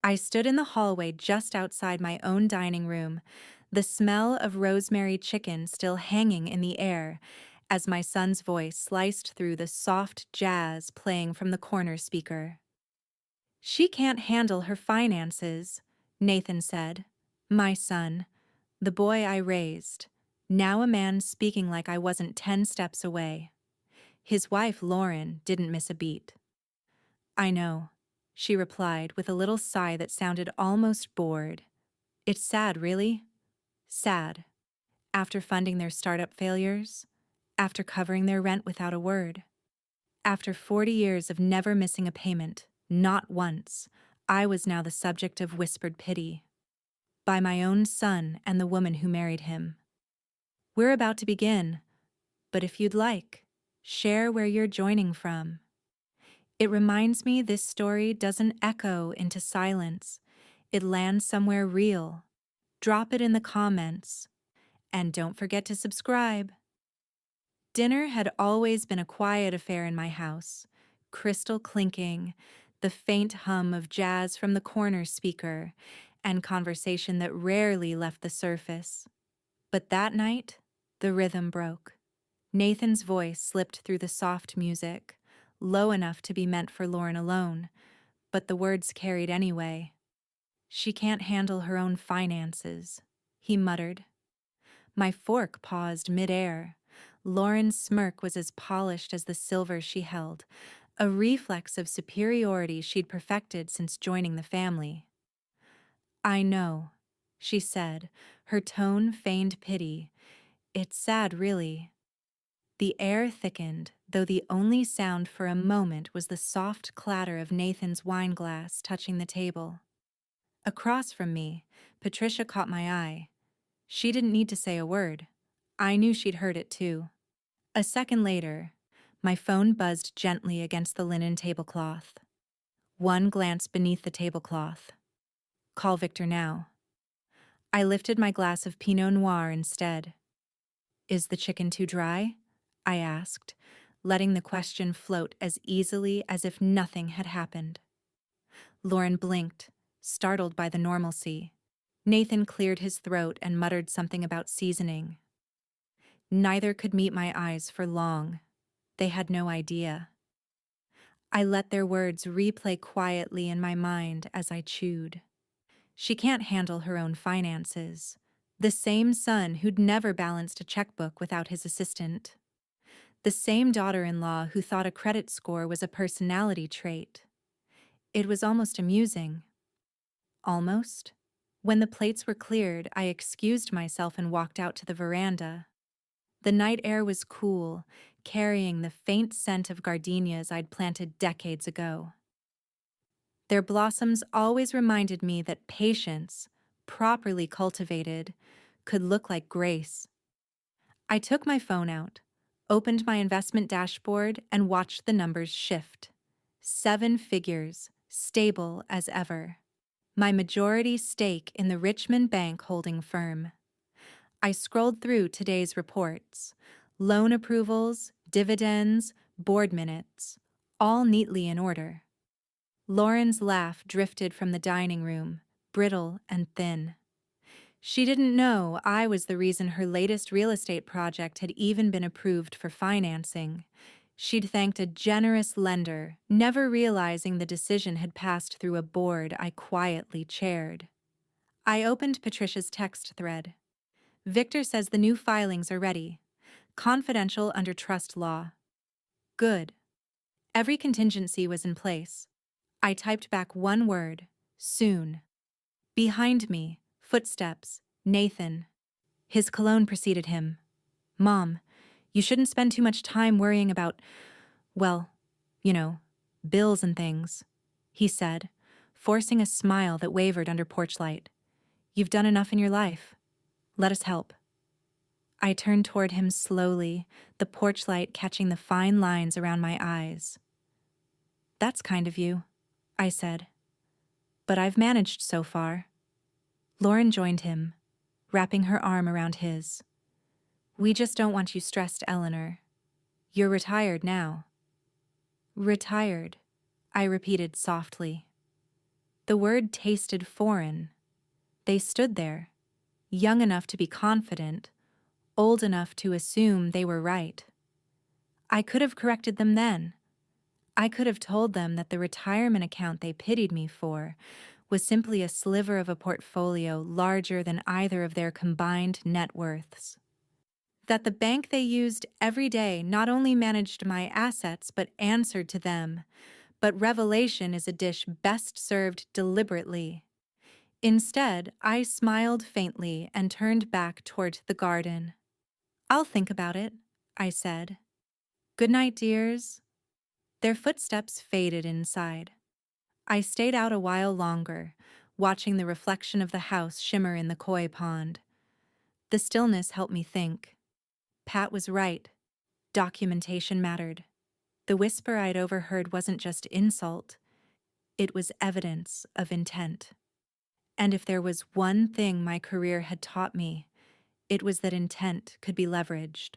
I stood in the hallway just outside my own dining room, the smell of rosemary chicken still hanging in the air as my son's voice sliced through the soft jazz playing from the corner speaker. "She can't handle her finances," Nathan said. My son, the boy I raised, now a man speaking like I wasn't 10 steps away. His wife, Lauren, didn't miss a beat. "I know," she replied with a little sigh that sounded almost bored. "It's sad, really. Sad. After funding their startup failures, after covering their rent without a word, after 40 years of never missing a payment, not once, I was now the subject of whispered pity. By my own son and the woman who married him. We're about to begin, but if you'd like, share where you're joining from. It reminds me this story doesn't echo into silence. It lands somewhere real. Drop it in the comments. And don't forget to subscribe." Dinner had always been a quiet affair in my house, crystal clinking, the faint hum of jazz from the corner speaker, and conversation that rarely left the surface. But that night, the rhythm broke. Nathan's voice slipped through the soft music, low enough to be meant for Lauren alone, but the words carried anyway. "She can't handle her own finances," he muttered. My fork paused midair. Lauren's smirk was as polished as the silver she held, a reflex of superiority she'd perfected since joining the family. "I know," she said, her tone feigned pity. "It's sad, really." The air thickened, though the only sound for a moment was the soft clatter of Nathan's wine glass touching the table. Across from me, Patricia caught my eye. She didn't need to say a word. I knew she'd heard it too. A second later, my phone buzzed gently against the linen tablecloth. One glance beneath the tablecloth. "Call Victor now." I lifted my glass of Pinot Noir instead. "Is the chicken too dry?" I asked, letting the question float as easily as if nothing had happened. Lauren blinked, startled by the normalcy. Nathan cleared his throat and muttered something about seasoning. Neither could meet my eyes for long. They had no idea. I let their words replay quietly in my mind as I chewed. She can't handle her own finances. The same son who'd never balanced a checkbook without his assistant. The same daughter-in-law who thought a credit score was a personality trait. It was almost amusing. Almost. When the plates were cleared, I excused myself and walked out to the veranda. The night air was cool, carrying the faint scent of gardenias I'd planted decades ago. Their blossoms always reminded me that patience, properly cultivated, could look like grace. I took my phone out, opened my investment dashboard, and watched the numbers shift. 7 figures, stable as ever. My majority stake in the Richmond Bank holding firm. I scrolled through today's reports. Loan approvals, dividends, board minutes, all neatly in order. Lauren's laugh drifted from the dining room, brittle and thin. She didn't know I was the reason her latest real estate project had even been approved for financing. She'd thanked a generous lender, never realizing the decision had passed through a board I quietly chaired. I opened Patricia's text thread. "Victor says the new filings are ready. Confidential under trust law." Good. Every contingency was in place. I typed back one word: soon. Behind me, footsteps, Nathan. His cologne preceded him. "Mom, you shouldn't spend too much time worrying about, well, you know, bills and things," he said, forcing a smile that wavered under porch light. "You've done enough in your life. Let us help." I turned toward him slowly, the porch light catching the fine lines around my eyes. "That's kind of you," I said. "But I've managed so far." Lauren joined him, wrapping her arm around his. "We just don't want you stressed, Eleanor. You're retired now." "Retired," I repeated softly. The word tasted foreign. They stood there, young enough to be confident, old enough to assume they were right. I could have corrected them then. I could have told them that the retirement account they pitied me for was simply a sliver of a portfolio larger than either of their combined net worths. That the bank they used every day not only managed my assets but answered to them. But revelation is a dish best served deliberately. Instead, I smiled faintly and turned back toward the garden. "I'll think about it," I said. "Good night, dears." Their footsteps faded inside. I stayed out a while longer, watching the reflection of the house shimmer in the koi pond. The stillness helped me think. Pat was right. Documentation mattered. The whisper I'd overheard wasn't just insult, it was evidence of intent. And if there was one thing my career had taught me, it was that intent could be leveraged.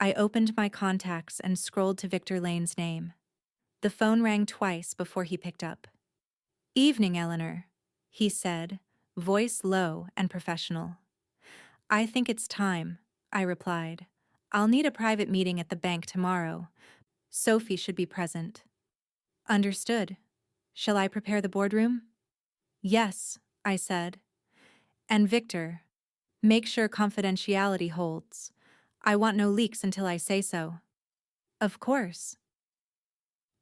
I opened my contacts and scrolled to Victor Lane's name. The phone rang twice before he picked up. "Evening, Eleanor," he said, voice low and professional. "I think it's time," I replied. "I'll need a private meeting at the bank tomorrow. Sophie should be present." "Understood. Shall I prepare the boardroom?" "Yes," I said. "And Victor, make sure confidentiality holds. I want no leaks until I say so." "Of course."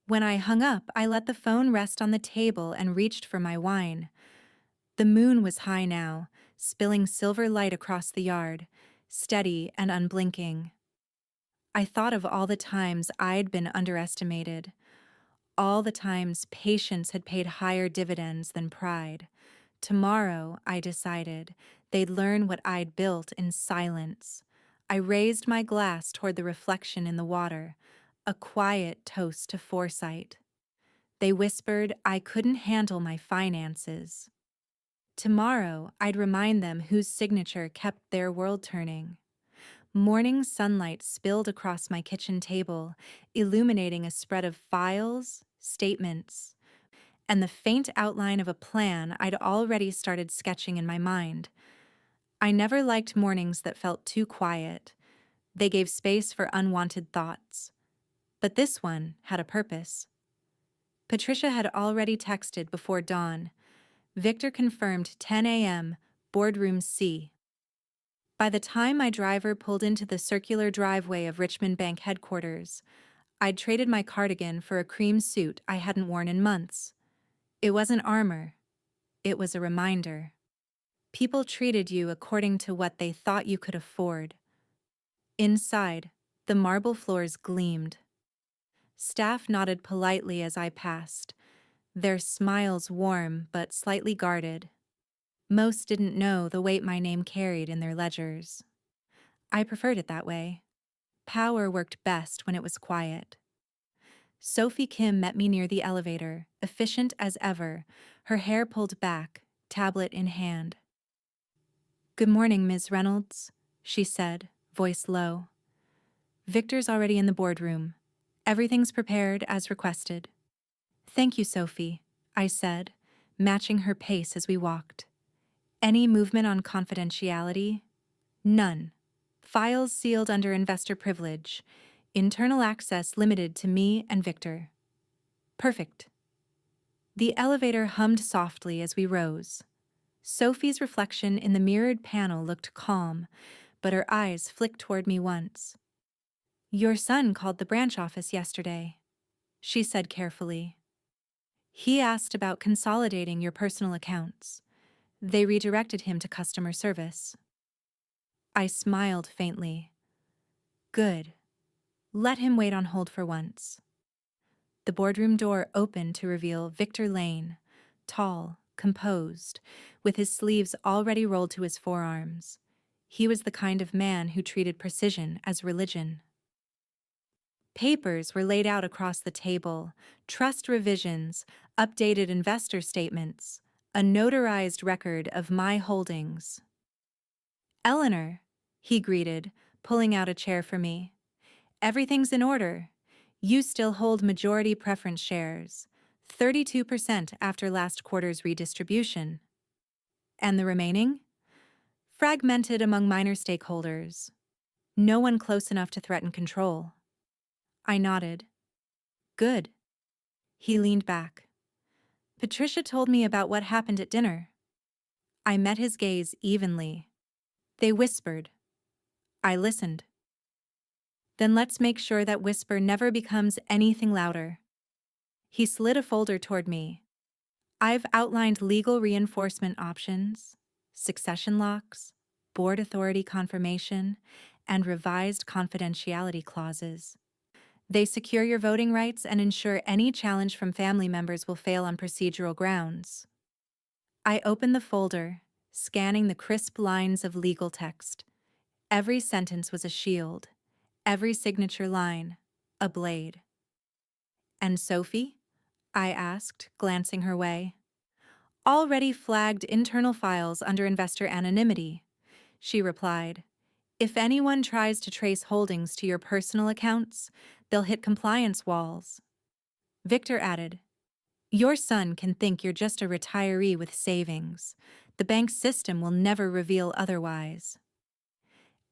When I hung up, I let the phone rest on the table and reached for my wine. The moon was high now, spilling silver light across the yard, steady and unblinking. I thought of all the times I'd been underestimated, all the times patience had paid higher dividends than pride. Tomorrow, I decided, they'd learn what I'd built in silence. I raised my glass toward the reflection in the water, a quiet toast to foresight. They whispered I couldn't handle my finances. Tomorrow, I'd remind them whose signature kept their world turning. Morning sunlight spilled across my kitchen table, illuminating a spread of files, statements, and the faint outline of a plan I'd already started sketching in my mind. I never liked mornings that felt too quiet. They gave space for unwanted thoughts. But this one had a purpose. Patricia had already texted before dawn. Victor confirmed 10 a.m., boardroom C. By the time my driver pulled into the circular driveway of Richmond Bank headquarters, I'd traded my cardigan for a cream suit I hadn't worn in months. It wasn't armor. It was a reminder. People treated you according to what they thought you could afford. Inside, the marble floors gleamed. Staff nodded politely as I passed, their smiles warm but slightly guarded. Most didn't know the weight my name carried in their ledgers. I preferred it that way. Power worked best when it was quiet. Sophie Kim met me near the elevator, efficient as ever, her hair pulled back, tablet in hand. "Good morning, Ms. Reynolds," she said, voice low. "Victor's already in the boardroom. Everything's prepared as requested." "Thank you, Sophie," I said, matching her pace as we walked. "Any movement on confidentiality?" "None. Files sealed under investor privilege. Internal access limited to me and Victor." "Perfect." The elevator hummed softly as we rose. Sophie's reflection in the mirrored panel looked calm, but her eyes flicked toward me once. "Your son called the branch office yesterday," she said carefully. "He asked about consolidating your personal accounts. They redirected him to customer service." I smiled faintly. "Good. Let him wait on hold for once." The boardroom door opened to reveal Victor Lane, tall, composed, with his sleeves already rolled to his forearms. He was the kind of man who treated precision as religion. Papers were laid out across the table, trust revisions, updated investor statements, a notarized record of my holdings. "Eleanor," he greeted, pulling out a chair for me. "Everything's in order. You still hold majority preference shares. 32% after last quarter's redistribution. And the remaining? Fragmented among minor stakeholders. No one close enough to threaten control. I nodded. Good. He leaned back. Patricia told me about what happened at dinner. I met his gaze evenly. They whispered. I listened. Then let's make sure that whisper never becomes anything louder. He slid a folder toward me. I've outlined legal reinforcement options, succession locks, board authority confirmation, and revised confidentiality clauses. They secure your voting rights and ensure any challenge from family members will fail on procedural grounds. I opened the folder, scanning the crisp lines of legal text. Every sentence was a shield, every signature line, a blade. And Sophie? I asked, glancing her way. Already flagged internal files under investor anonymity, she replied. If anyone tries to trace holdings to your personal accounts, they'll hit compliance walls. Victor added, your son can think you're just a retiree with savings. The bank system will never reveal otherwise.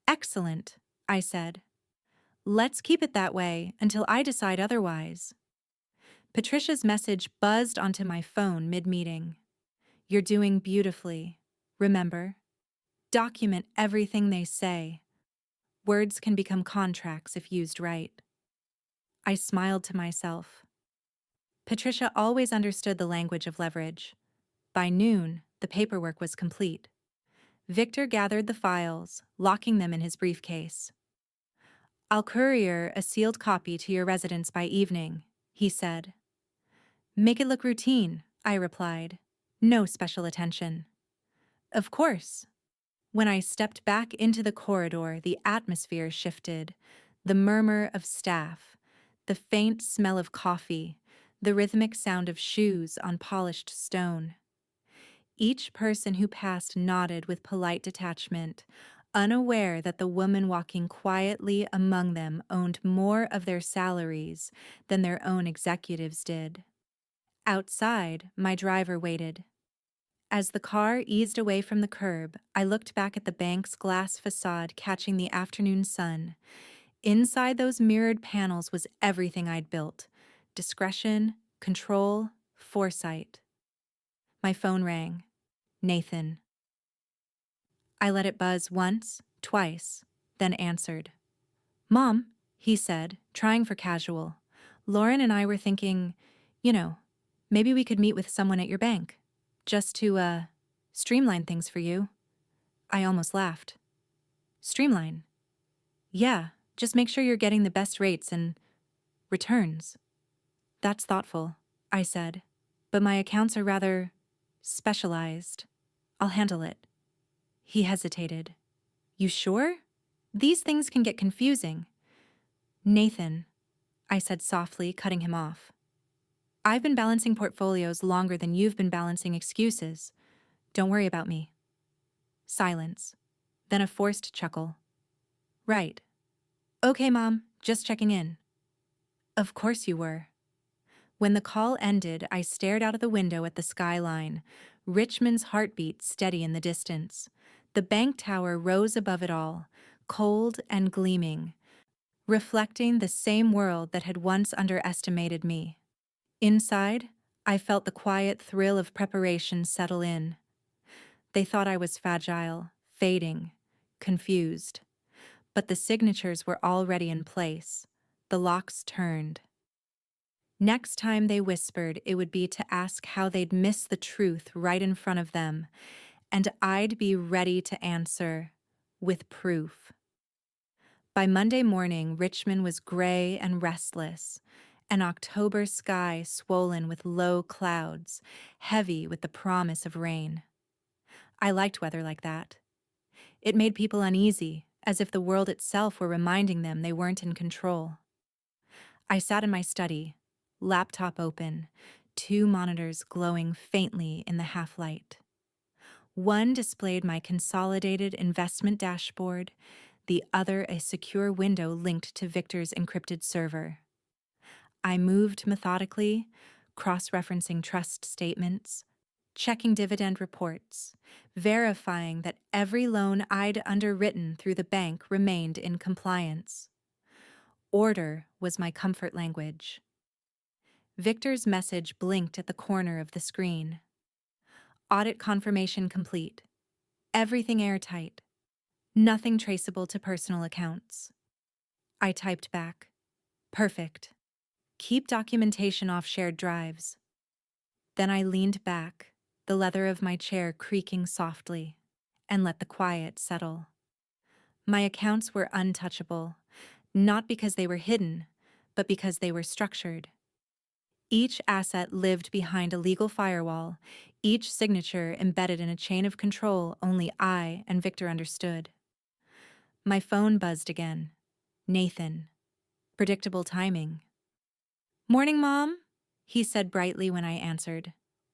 Excellent, I said. Let's keep it that way until I decide otherwise. Patricia's message buzzed onto my phone mid-meeting. You're doing beautifully. Remember, document everything they say. Words can become contracts if used right. I smiled to myself. Patricia always understood the language of leverage. By noon, the paperwork was complete. Victor gathered the files, locking them in his briefcase. I'll courier a sealed copy to your residence by evening, he said. Make it look routine, I replied. No special attention. Of course. When I stepped back into the corridor, the atmosphere shifted. The murmur of staff, the faint smell of coffee, the rhythmic sound of shoes on polished stone. Each person who passed nodded with polite detachment, unaware that the woman walking quietly among them owned more of their salaries than their own executives did. Outside, my driver waited. As the car eased away from the curb, I looked back at the bank's glass facade catching the afternoon sun. Inside those mirrored panels was everything I'd built: discretion, control, foresight. My phone rang. Nathan. I let it buzz once, twice, then answered. Mom, he said, trying for casual. Lauren and I were thinking, maybe we could meet with someone at your bank. Just to, streamline things for you. I almost laughed. Streamline? Yeah, just make sure you're getting the best rates and returns. That's thoughtful, I said, but my accounts are rather specialized. I'll handle it. He hesitated. You sure? These things can get confusing. Nathan, I said softly, cutting him off. I've been balancing portfolios longer than you've been balancing excuses. Don't worry about me. Silence. Then a forced chuckle. Right. Okay, Mom, just checking in. Of course you were. When the call ended, I stared out of the window at the skyline, Richmond's heartbeat steady in the distance. The bank tower rose above it all, cold and gleaming, reflecting the same world that had once underestimated me. Inside, I felt the quiet thrill of preparation settle in. They thought I was fragile, fading, confused. But the signatures were already in place. The locks turned. Next time they whispered, it would be to ask how they'd miss the truth right in front of them, and I'd be ready to answer with proof. By Monday morning, Richmond was gray and restless, an October sky swollen with low clouds, heavy with the promise of rain. I liked weather like that. It made people uneasy, as if the world itself were reminding them they weren't in control. I sat in my study, laptop open, 2 monitors glowing faintly in the half-light. One displayed my consolidated investment dashboard, the other a secure window linked to Victor's encrypted server. I moved methodically, cross-referencing trust statements, checking dividend reports, verifying that every loan I'd underwritten through the bank remained in compliance. Order was my comfort language. Victor's message blinked at the corner of the screen. Audit confirmation complete. Everything airtight. Nothing traceable to personal accounts. I typed back. Perfect. Keep documentation off shared drives. Then I leaned back, the leather of my chair creaking softly, and let the quiet settle. My accounts were untouchable, not because they were hidden, but because they were structured. Each asset lived behind a legal firewall, each signature embedded in a chain of control only I and Victor understood. My phone buzzed again. Nathan. Predictable timing. "Morning, Mom," he said brightly when I answered.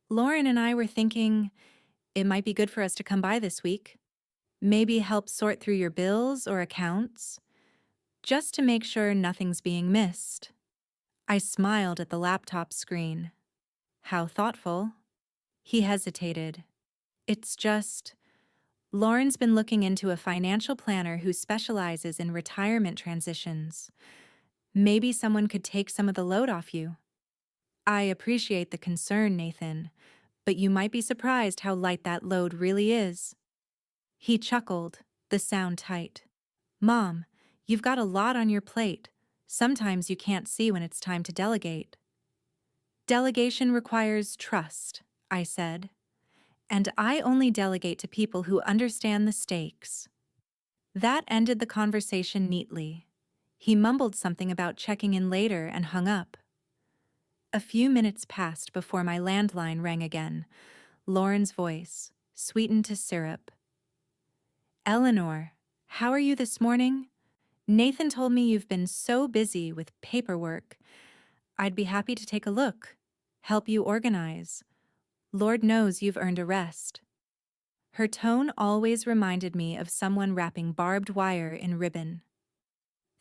"Lauren and I were thinking it might be good for us to come by this week. Maybe help sort through your bills or accounts, just to make sure nothing's being missed." I smiled at the laptop screen. How thoughtful. He hesitated. "It's just, Lauren's been looking into a financial planner who specializes in retirement transitions. Maybe someone could take some of the load off you." "I appreciate the concern, Nathan, but you might be surprised how light that load really is." He chuckled, the sound tight. "Mom, you've got a lot on your plate. Sometimes you can't see when it's time to delegate." "Delegation requires trust," I said. "And I only delegate to people who understand the stakes." That ended the conversation neatly. He mumbled something about checking in later and hung up. A few minutes passed before my landline rang again. Lauren's voice, sweetened to syrup. "Eleanor, how are you this morning? Nathan told me you've been so busy with paperwork. I'd be happy to take a look, help you organize. Lord knows you've earned a rest." Her tone always reminded me of someone wrapping barbed wire in ribbon.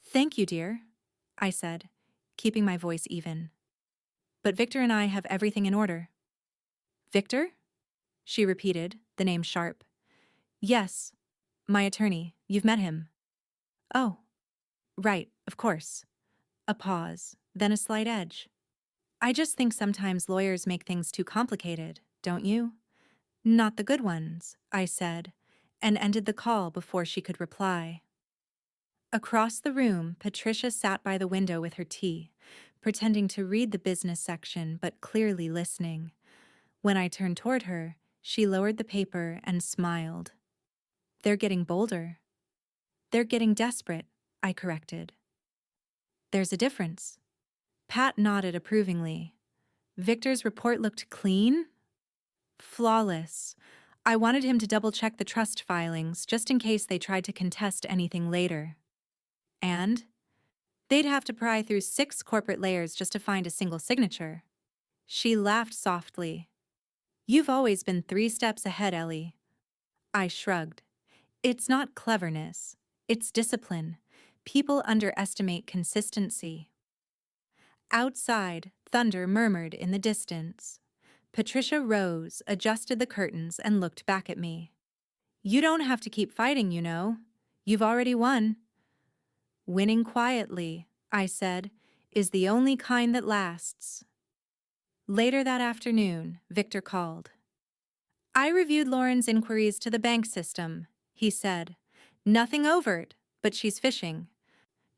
"Thank you, dear," I said, keeping my voice even. "But Victor and I have everything in order." "Victor?" she repeated, the name sharp. "Yes, my attorney. You've met him." "Oh, right, of course." A pause, then a slight edge. "I just think sometimes lawyers make things too complicated, don't you?" "Not the good ones," I said, and ended the call before she could reply. Across the room, Patricia sat by the window with her tea, pretending to read the business section but clearly listening. When I turned toward her, she lowered the paper and smiled. "They're getting bolder." "They're getting desperate," I corrected. "There's a difference." Pat nodded approvingly. "Victor's report looked clean?" "Flawless. I wanted him to double-check the trust filings just in case they tried to contest anything later." "And?" "They'd have to pry through 6 corporate layers just to find a single signature." She laughed softly. "You've always been 3 steps ahead, Ellie." I shrugged. "It's not cleverness. It's discipline. People underestimate consistency." Outside, thunder murmured in the distance. Patricia rose, adjusted the curtains, and looked back at me. "You don't have to keep fighting, you know. You've already won." "Winning quietly," I said, "is the only kind that lasts." Later that afternoon, Victor called. "I reviewed Lauren's inquiries to the bank system," he said. "Nothing overt, but she's phishing.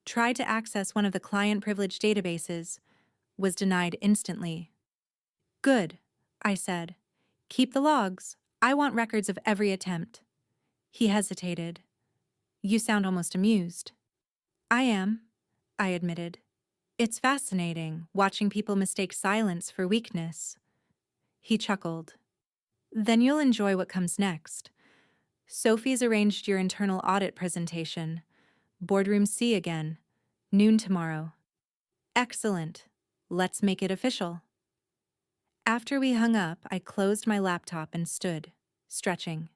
Tried to access one of the client privilege databases. Was denied instantly." "Good," I said. "Keep the logs. I want records of every attempt." He hesitated. "You sound almost amused." "I am," I admitted. "It's fascinating, watching people mistake silence for weakness." He chuckled. "Then you'll enjoy what comes next. Sophie's arranged your internal audit presentation. Boardroom C again. Noon tomorrow." "Excellent. Let's make it official." After we hung up, I closed my laptop and stood, stretching.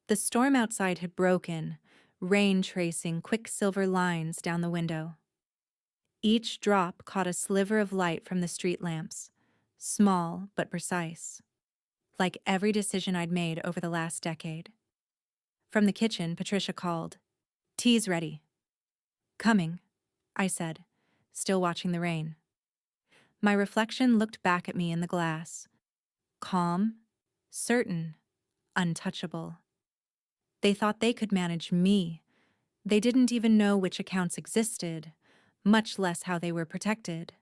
The storm outside had broken, rain tracing quick silver lines down the window. Each drop caught a sliver of light from the street lamps, small but precise, like every decision I'd made over the last decade. From the kitchen, Patricia called. "Tea's ready." "Coming," I said, still watching the rain. My reflection looked back at me in the glass, calm, certain, untouchable. They thought they could manage me. They didn't even know which accounts existed, much less how they were protected.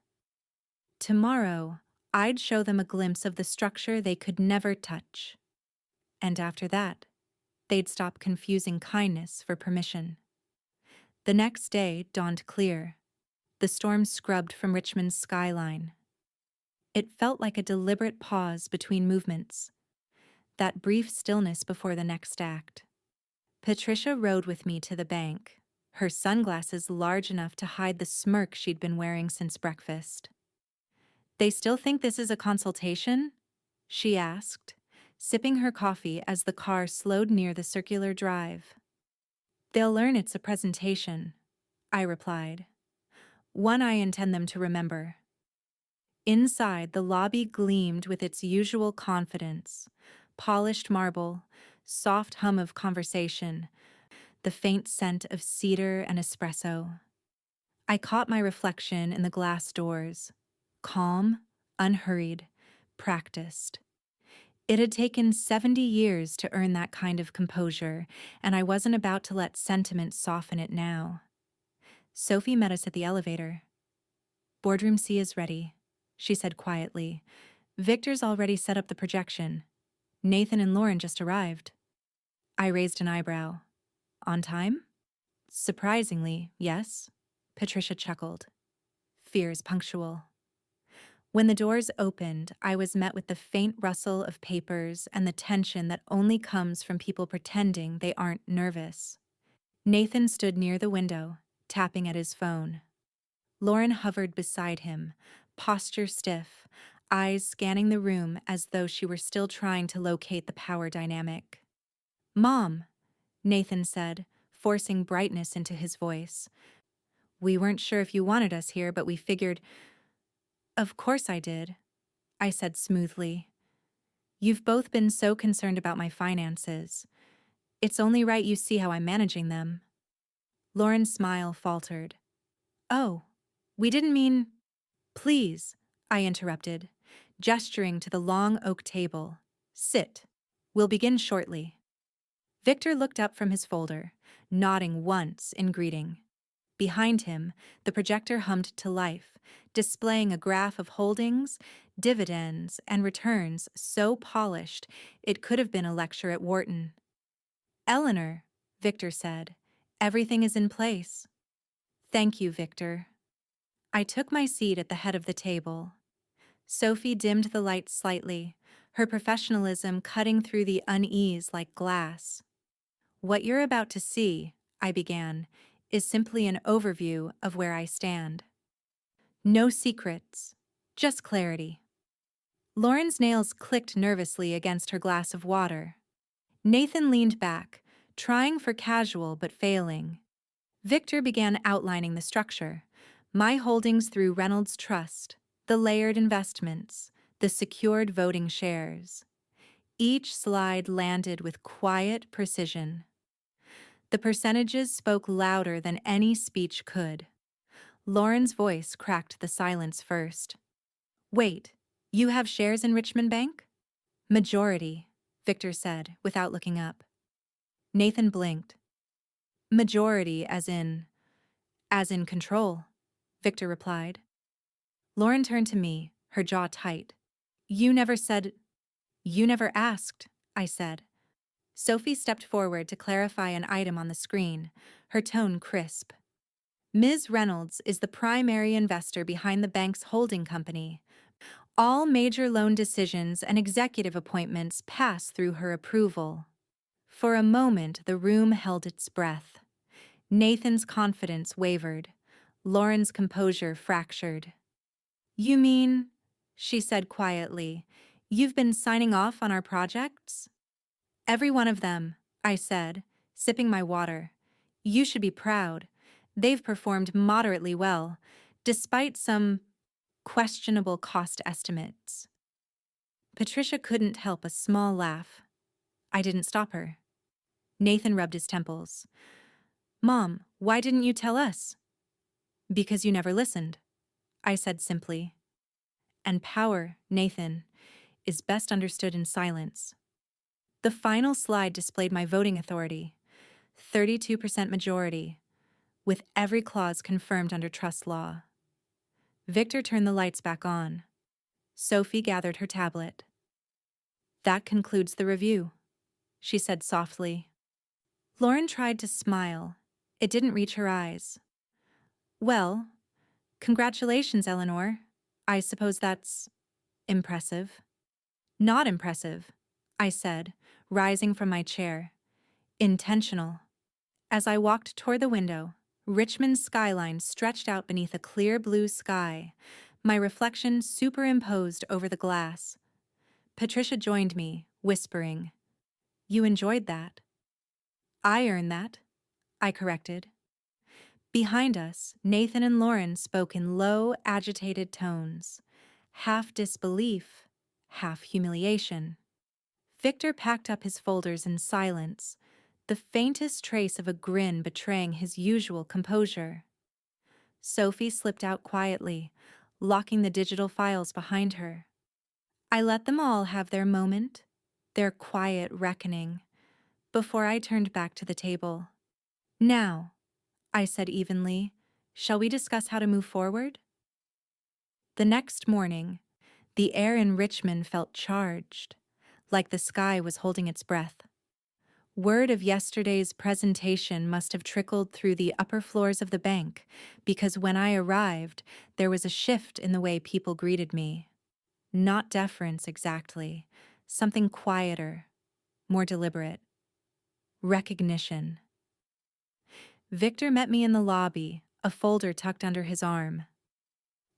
Tomorrow, I'd show them a glimpse of the structure they could never touch. And after that, they'd stop confusing kindness for permission. The next day dawned clear. The storm scrubbed from Richmond's skyline. It felt like a deliberate pause between movements, that brief stillness before the next act. Patricia rode with me to the bank, her sunglasses large enough to hide the smirk she'd been wearing since breakfast. "They still think this is a consultation?" she asked, sipping her coffee as the car slowed near the circular drive. "They'll learn it's a presentation," I replied. "One I intend them to remember." Inside, the lobby gleamed with its usual confidence: polished marble, soft hum of conversation, the faint scent of cedar and espresso. I caught my reflection in the glass doors, calm, unhurried, practiced. It had taken 70 years to earn that kind of composure, and I wasn't about to let sentiment soften it now. Sophie met us at the elevator. "Boardroom C is ready," she said quietly. "Victor's already set up the projection. Nathan and Lauren just arrived." I raised an eyebrow. "On time?" "Surprisingly, yes," Patricia chuckled. "Fear is punctual." When the doors opened, I was met with the faint rustle of papers and the tension that only comes from people pretending they aren't nervous. Nathan stood near the window, tapping at his phone. Lauren hovered beside him, posture stiff, eyes scanning the room as though she were still trying to locate the power dynamic. "Mom," Nathan said, forcing brightness into his voice. "We weren't sure if you wanted us here, but we figured—" "Of course I did," I said smoothly. "You've both been so concerned about my finances. It's only right you see how I'm managing them." Lauren's smile faltered. "Oh, we didn't mean—" "Please," I interrupted, gesturing to the long oak table. "Sit. We'll begin shortly." Victor looked up from his folder, nodding once in greeting. Behind him, the projector hummed to life, displaying a graph of holdings, dividends, and returns so polished it could have been a lecture at Wharton. "Eleanor," Victor said, "everything is in place." "Thank you, Victor." I took my seat at the head of the table. Sophie dimmed the light slightly, her professionalism cutting through the unease like glass. "What you're about to see," I began, "is simply an overview of where I stand. No secrets, just clarity." Lauren's nails clicked nervously against her glass of water. Nathan leaned back, trying for casual but failing. Victor began outlining the structure: my holdings through Reynolds Trust, the layered investments, the secured voting shares. Each slide landed with quiet precision. The percentages spoke louder than any speech could. Lauren's voice cracked the silence first. "Wait, you have shares in Richmond Bank?" "Majority," Victor said, without looking up. Nathan blinked. "Majority as in control," Victor replied. Lauren turned to me, her jaw tight. "You never said—" "You never asked," I said. Sophie stepped forward to clarify an item on the screen, her tone crisp. "Ms. Reynolds is the primary investor behind the bank's holding company. All major loan decisions and executive appointments pass through her approval." For a moment, the room held its breath. Nathan's confidence wavered. Lauren's composure fractured. "You mean," she said quietly, "you've been signing off on our projects?" "Every one of them," I said, sipping my water. "You should be proud. They've performed moderately well, despite some questionable cost estimates." Patricia couldn't help a small laugh. I didn't stop her. Nathan rubbed his temples. Mom, why didn't you tell us? Because you never listened, I said simply. And power, Nathan, is best understood in silence. The final slide displayed my voting authority, 32% majority, with every clause confirmed under trust law. Victor turned the lights back on. Sophie gathered her tablet. That concludes the review, she said softly. Lauren tried to smile. It didn't reach her eyes. Well, congratulations, Eleanor. I suppose that's impressive. Not impressive, I said, rising from my chair. Intentional. As I walked toward the window, Richmond's skyline stretched out beneath a clear blue sky, my reflection superimposed over the glass. Patricia joined me, whispering, You enjoyed that. I earned that, I corrected. Behind us, Nathan and Lauren spoke in low, agitated tones, half disbelief, half humiliation. Victor packed up his folders in silence, the faintest trace of a grin betraying his usual composure. Sophie slipped out quietly, locking the digital files behind her. I let them all have their moment, their quiet reckoning, before I turned back to the table. Now, I said evenly, shall we discuss how to move forward? The next morning, the air in Richmond felt charged, like the sky was holding its breath. Word of yesterday's presentation must have trickled through the upper floors of the bank, because when I arrived, there was a shift in the way people greeted me. Not deference exactly, something quieter, more deliberate. Recognition. Victor met me in the lobby, a folder tucked under his arm.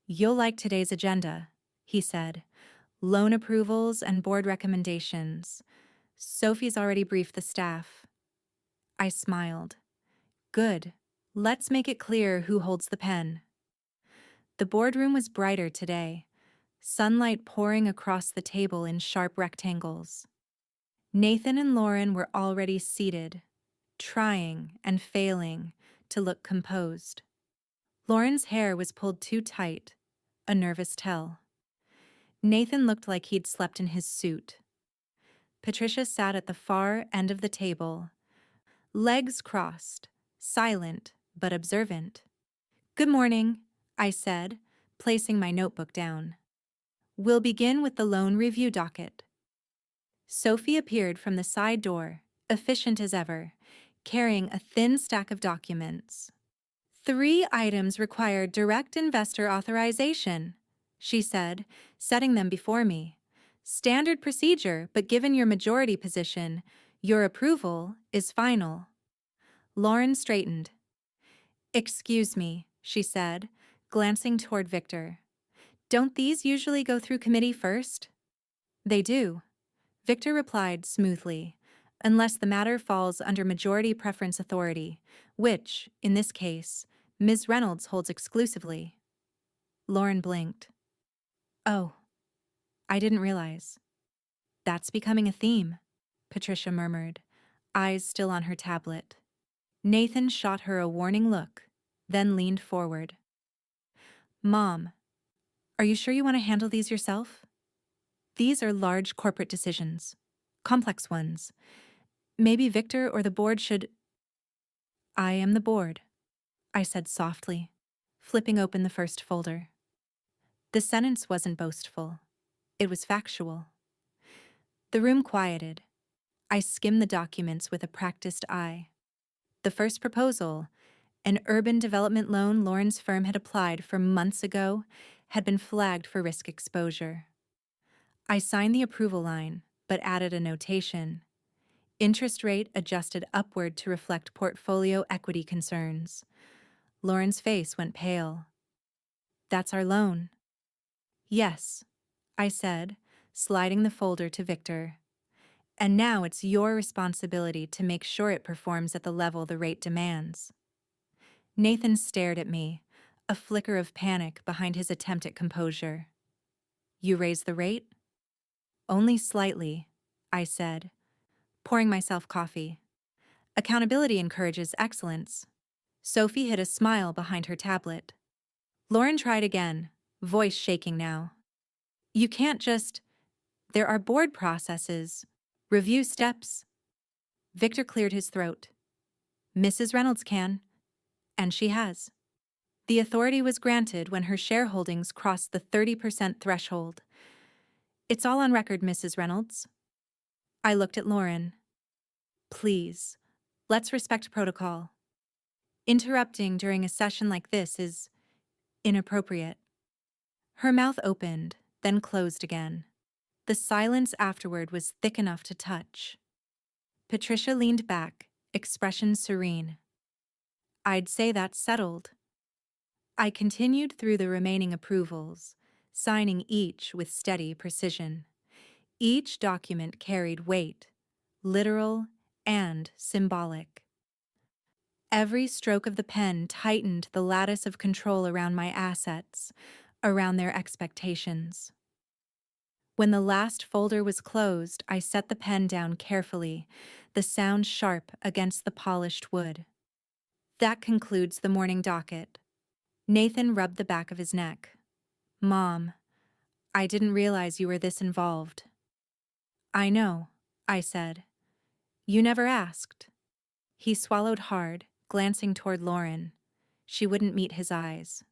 You'll like today's agenda, he said. Loan approvals and board recommendations. Sophie's already briefed the staff. I smiled. Good. Let's make it clear who holds the pen. The boardroom was brighter today, sunlight pouring across the table in sharp rectangles. Nathan and Lauren were already seated, trying and failing to look composed. Lauren's hair was pulled too tight, a nervous tell. Nathan looked like he'd slept in his suit. Patricia sat at the far end of the table, legs crossed, silent but observant. Good morning, I said, placing my notebook down. We'll begin with the loan review docket. Sophie appeared from the side door, efficient as ever, carrying a thin stack of documents. 3 items require direct investor authorization, she said, setting them before me. Standard procedure, but given your majority position, your approval is final. Lauren straightened. Excuse me, she said, glancing toward Victor. Don't these usually go through committee first? They do, Victor replied smoothly, unless the matter falls under majority preference authority, which, in this case, Ms. Reynolds holds exclusively. Lauren blinked. Oh, I didn't realize. That's becoming a theme, Patricia murmured, eyes still on her tablet. Nathan shot her a warning look, then leaned forward. Mom, are you sure you want to handle these yourself? These are large corporate decisions, complex ones. Maybe Victor or the board should— I am the board, I said softly, flipping open the first folder. The sentence wasn't boastful. It was factual. The room quieted. I skimmed the documents with a practiced eye. The first proposal, an urban development loan Lauren's firm had applied for months ago, had been flagged for risk exposure. I signed the approval line, but added a notation. Interest rate adjusted upward to reflect portfolio equity concerns. Lauren's face went pale. That's our loan. Yes, I said, sliding the folder to Victor. And now it's your responsibility to make sure it performs at the level the rate demands. Nathan stared at me, a flicker of panic behind his attempt at composure. You raise the rate? Only slightly, I said, pouring myself coffee. Accountability encourages excellence. Sophie hid a smile behind her tablet. Lauren tried again, voice shaking now. You can't just. There are board processes, review steps. Victor cleared his throat. Mrs. Reynolds can, and she has. The authority was granted when her shareholdings crossed the 30% threshold. It's all on record, Mrs. Reynolds. I looked at Lauren. Please, let's respect protocol. Interrupting during a session like this is inappropriate. Her mouth opened, then closed again. The silence afterward was thick enough to touch. Patricia leaned back, expression serene. I'd say that's settled. I continued through the remaining approvals, signing each with steady precision. Each document carried weight, literal and symbolic. Every stroke of the pen tightened the lattice of control around my assets, around their expectations. When the last folder was closed, I set the pen down carefully, the sound sharp against the polished wood. That concludes the morning docket. Nathan rubbed the back of his neck. Mom, I didn't realize you were this involved. I know, I said. You never asked. He swallowed hard, glancing toward Lauren. She wouldn't meet his eyes.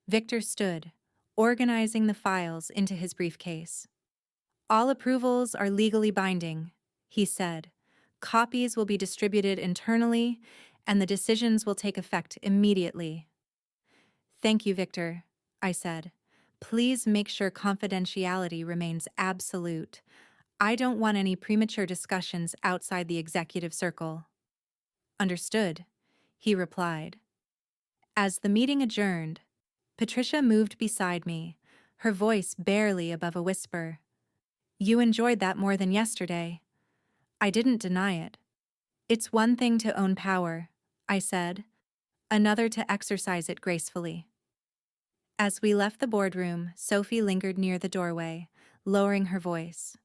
Victor stood, organizing the files into his briefcase. All approvals are legally binding, he said. Copies will be distributed internally, and the decisions will take effect immediately. Thank you, Victor, I said. Please make sure confidentiality remains absolute. I don't want any premature discussions outside the executive circle. Understood, he replied. As the meeting adjourned, Patricia moved beside me, her voice barely above a whisper. You enjoyed that more than yesterday. I didn't deny it. It's one thing to own power, I said, another to exercise it gracefully. As we left the boardroom, Sophie lingered near the doorway, lowering her voice.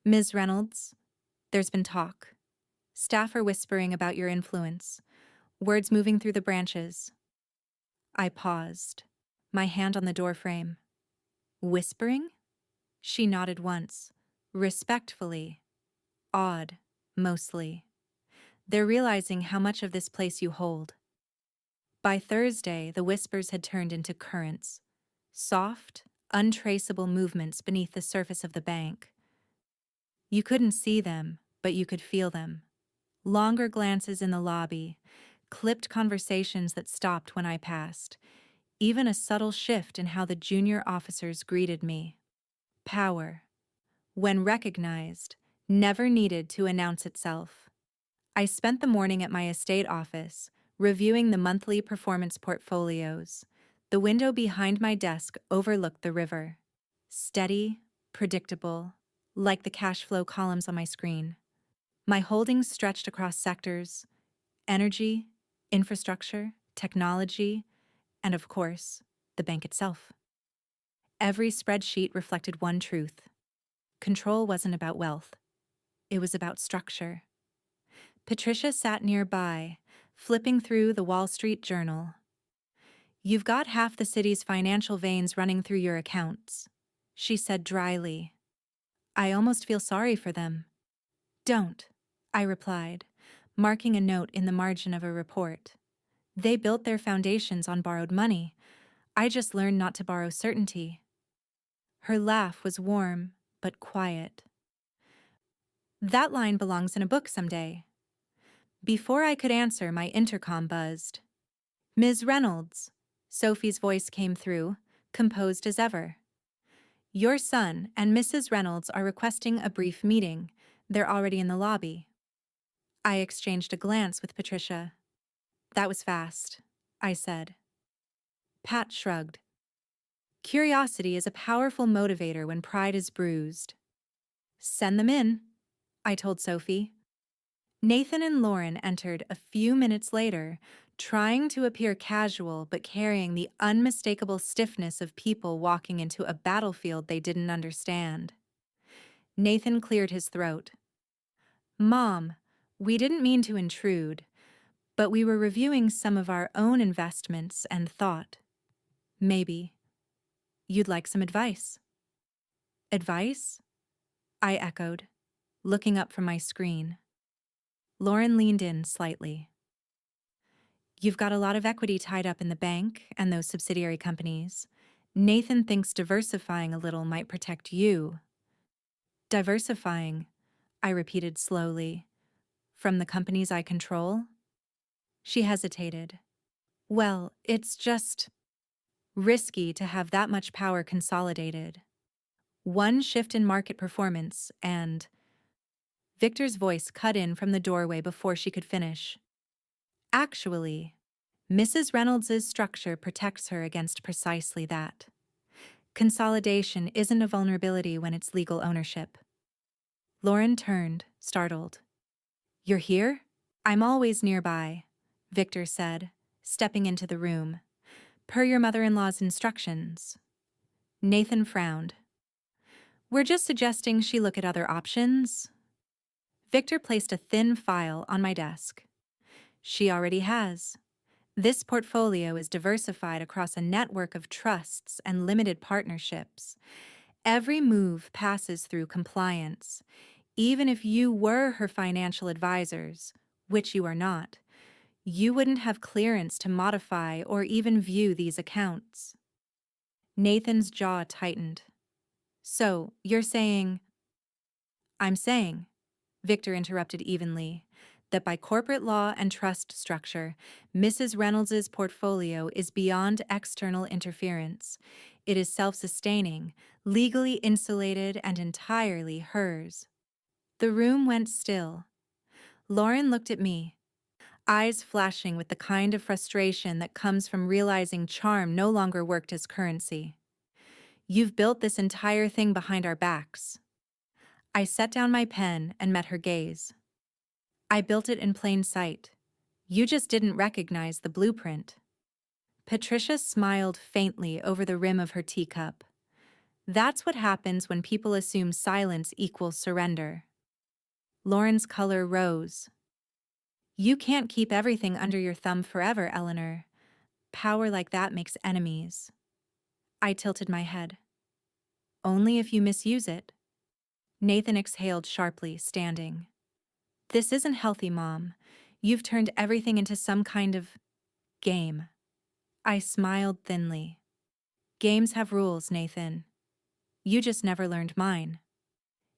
Ms. Reynolds, there's been talk. Staff are whispering about your influence, words moving through the branches. I paused, my hand on the doorframe. Whispering? She nodded once, respectfully, awed, mostly. They're realizing how much of this place you hold. By Thursday, the whispers had turned into currents, soft, untraceable movements beneath the surface of the bank. You couldn't see them, but you could feel them. Longer glances in the lobby, clipped conversations that stopped when I passed, even a subtle shift in how the junior officers greeted me. Power, when recognized, never needed to announce itself. I spent the morning at my estate office, reviewing the monthly performance portfolios. The window behind my desk overlooked the river. Steady, predictable, like the cash flow columns on my screen. My holdings stretched across sectors: energy, infrastructure, technology, and of course, the bank itself. Every spreadsheet reflected one truth. Control wasn't about wealth. It was about structure. Patricia sat nearby, flipping through the Wall Street Journal. You've got half the city's financial veins running through your accounts, she said dryly. I almost feel sorry for them. Don't, I replied, marking a note in the margin of a report. They built their foundations on borrowed money. I just learned not to borrow certainty. Her laugh was warm, but quiet. That line belongs in a book someday. Before I could answer, my intercom buzzed. Ms. Reynolds, Sophie's voice came through, composed as ever. Your son and Mrs. Reynolds are requesting a brief meeting. They're already in the lobby. I exchanged a glance with Patricia. That was fast, I said. Pat shrugged. Curiosity is a powerful motivator when pride is bruised. Send them in, I told Sophie. Nathan and Lauren entered a few minutes later, trying to appear casual but carrying the unmistakable stiffness of people walking into a battlefield they didn't understand. Nathan cleared his throat. Mom, we didn't mean to intrude, but we were reviewing some of our own investments and thought, maybe, you'd like some advice. Advice? I echoed, looking up from my screen. Lauren leaned in slightly. You've got a lot of equity tied up in the bank and those subsidiary companies. Nathan thinks diversifying a little might protect you. Diversifying, I repeated slowly. From the companies I control? She hesitated. Well, it's just risky to have that much power consolidated. One shift in market performance and Victor's voice cut in from the doorway before she could finish. Actually, Mrs. Reynolds's structure protects her against precisely that. Consolidation isn't a vulnerability when it's legal ownership. Lauren turned, startled. You're here? I'm always nearby, Victor said, stepping into the room. Per your mother-in-law's instructions. Nathan frowned. We're just suggesting she look at other options. Victor placed a thin file on my desk. She already has. This portfolio is diversified across a network of trusts and limited partnerships. Every move passes through compliance. Even if you were her financial advisors, which you are not, you wouldn't have clearance to modify or even view these accounts. Nathan's jaw tightened. So, you're saying... I'm saying, Victor interrupted evenly, that by corporate law and trust structure, Mrs. Reynolds's portfolio is beyond external interference. It is self-sustaining, legally insulated, and entirely hers. The room went still. Lauren looked at me, eyes flashing with the kind of frustration that comes from realizing charm no longer worked as currency. You've built this entire thing behind our backs. I set down my pen and met her gaze. I built it in plain sight. You just didn't recognize the blueprint. Patricia smiled faintly over the rim of her teacup. That's what happens when people assume silence equals surrender. Lauren's color rose. You can't keep everything under your thumb forever, Eleanor. Power like that makes enemies. I tilted my head. Only if you misuse it. Nathan exhaled sharply, standing. This isn't healthy, Mom. You've turned everything into some kind of game. I smiled thinly. Games have rules, Nathan. You just never learned mine.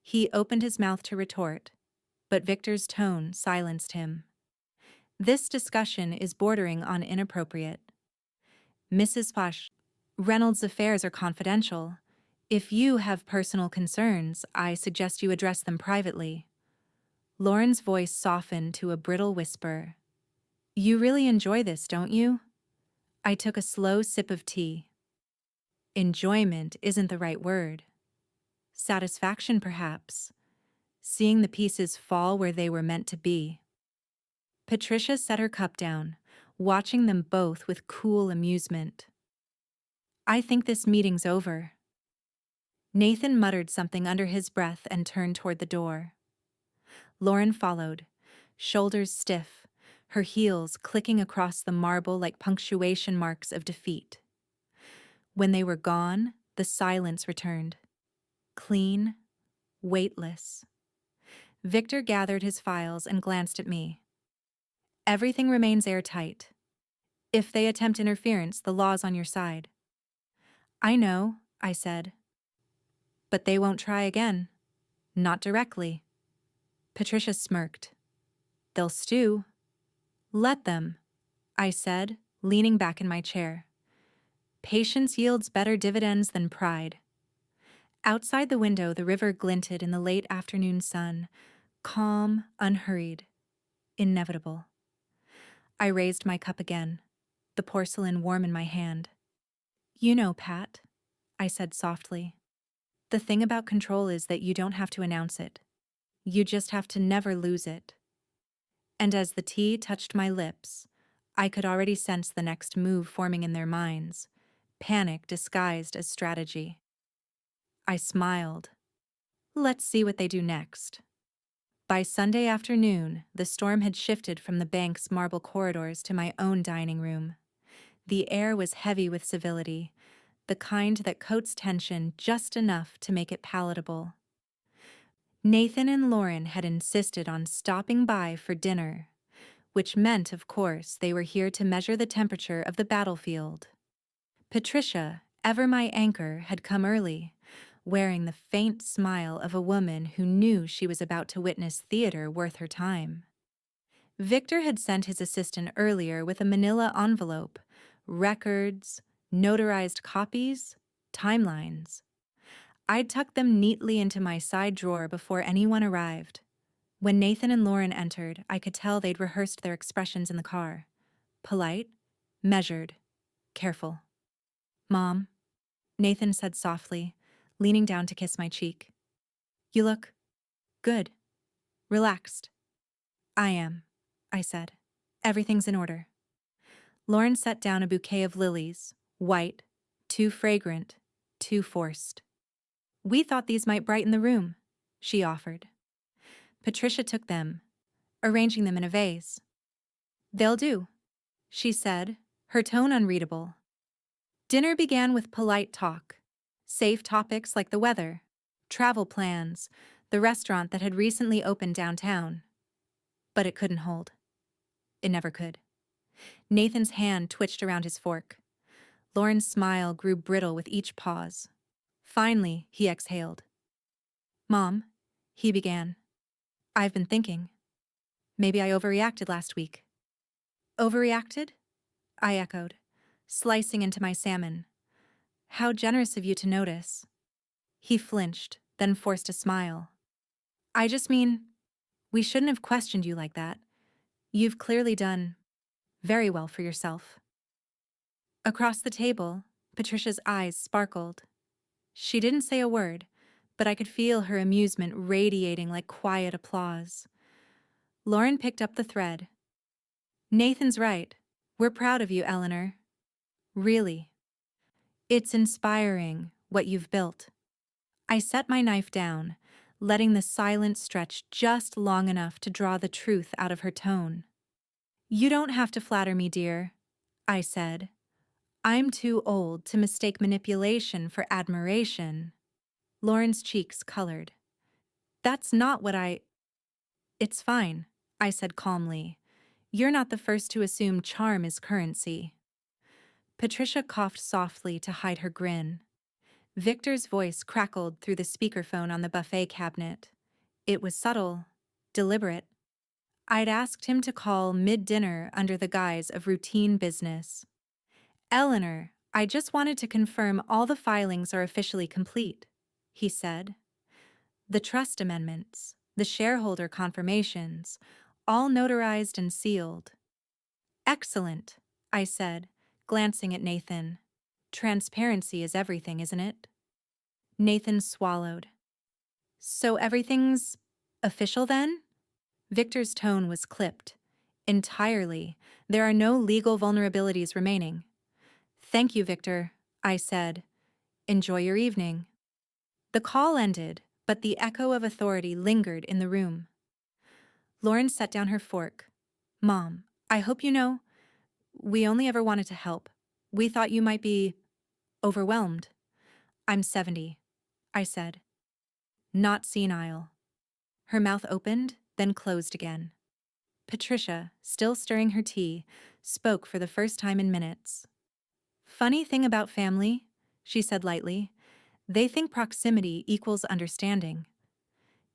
He opened his mouth to retort, but Victor's tone silenced him. This discussion is bordering on inappropriate. Mrs. Posh, Reynolds' affairs are confidential. If you have personal concerns, I suggest you address them privately. Lauren's voice softened to a brittle whisper. You really enjoy this, don't you? I took a slow sip of tea. Enjoyment isn't the right word. Satisfaction, perhaps. Seeing the pieces fall where they were meant to be. Patricia set her cup down, watching them both with cool amusement. I think this meeting's over. Nathan muttered something under his breath and turned toward the door. Lauren followed, shoulders stiff, her heels clicking across the marble like punctuation marks of defeat. When they were gone, the silence returned. Clean, weightless. Victor gathered his files and glanced at me. Everything remains airtight. If they attempt interference, the law's on your side. I know, I said. But they won't try again. Not directly. Patricia smirked. They'll stew. Let them, I said, leaning back in my chair. Patience yields better dividends than pride. Outside the window, the river glinted in the late afternoon sun, calm, unhurried, inevitable. I raised my cup again, the porcelain warm in my hand. You know, Pat, I said softly. The thing about control is that you don't have to announce it. You just have to never lose it. And as the tea touched my lips, I could already sense the next move forming in their minds, panic disguised as strategy. I smiled. Let's see what they do next. By Sunday afternoon, the storm had shifted from the bank's marble corridors to my own dining room. The air was heavy with civility, the kind that coats tension just enough to make it palatable. Nathan and Lauren had insisted on stopping by for dinner, which meant, of course, they were here to measure the temperature of the battlefield. Patricia, ever my anchor, had come early, wearing the faint smile of a woman who knew she was about to witness theater worth her time. Victor had sent his assistant earlier with a manila envelope, records, notarized copies, timelines. I'd tucked them neatly into my side drawer before anyone arrived. When Nathan and Lauren entered, I could tell they'd rehearsed their expressions in the car. Polite, measured, careful. "Mom," Nathan said softly, leaning down to kiss my cheek. "You look good, relaxed." "I am," I said. "Everything's in order." Lauren set down a bouquet of lilies, white, too fragrant, too forced. "We thought these might brighten the room," she offered. Patricia took them, arranging them in a vase. "They'll do," she said, her tone unreadable. Dinner began with polite talk, safe topics like the weather, travel plans, the restaurant that had recently opened downtown. But it couldn't hold. It never could. Nathan's hand twitched around his fork. Lauren's smile grew brittle with each pause. Finally, he exhaled. "Mom," he began, "I've been thinking. Maybe I overreacted last week." "Overreacted?" I echoed, slicing into my salmon. "How generous of you to notice." He flinched, then forced a smile. "I just mean, we shouldn't have questioned you like that. You've clearly done very well for yourself." Across the table, Patricia's eyes sparkled. She didn't say a word, but I could feel her amusement radiating like quiet applause. Lauren picked up the thread. "Nathan's right. We're proud of you, Eleanor. Really. It's inspiring, what you've built." I set my knife down, letting the silence stretch just long enough to draw the truth out of her tone. "You don't have to flatter me, dear," I said. "I'm too old to mistake manipulation for admiration." Lauren's cheeks colored. "That's not what I—" "It's fine," I said calmly. "You're not the first to assume charm is currency." Patricia coughed softly to hide her grin. Victor's voice crackled through the speakerphone on the buffet cabinet. It was subtle, deliberate. I'd asked him to call mid-dinner under the guise of routine business. "Eleanor, I just wanted to confirm all the filings are officially complete," he said. "The trust amendments, the shareholder confirmations, all notarized and sealed." "Excellent," I said, glancing at Nathan. "Transparency is everything, isn't it?" Nathan swallowed. "So everything's official then?" Victor's tone was clipped. "Entirely. There are no legal vulnerabilities remaining." "Thank you, Victor," I said. "Enjoy your evening." The call ended, but the echo of authority lingered in the room. Lauren set down her fork. "Mom, I hope you know, we only ever wanted to help. We thought you might be overwhelmed." "I'm 70, I said. "Not senile." Her mouth opened, then closed again. Patricia, still stirring her tea, spoke for the first time in minutes. "Funny thing about family," she said lightly. "They think proximity equals understanding."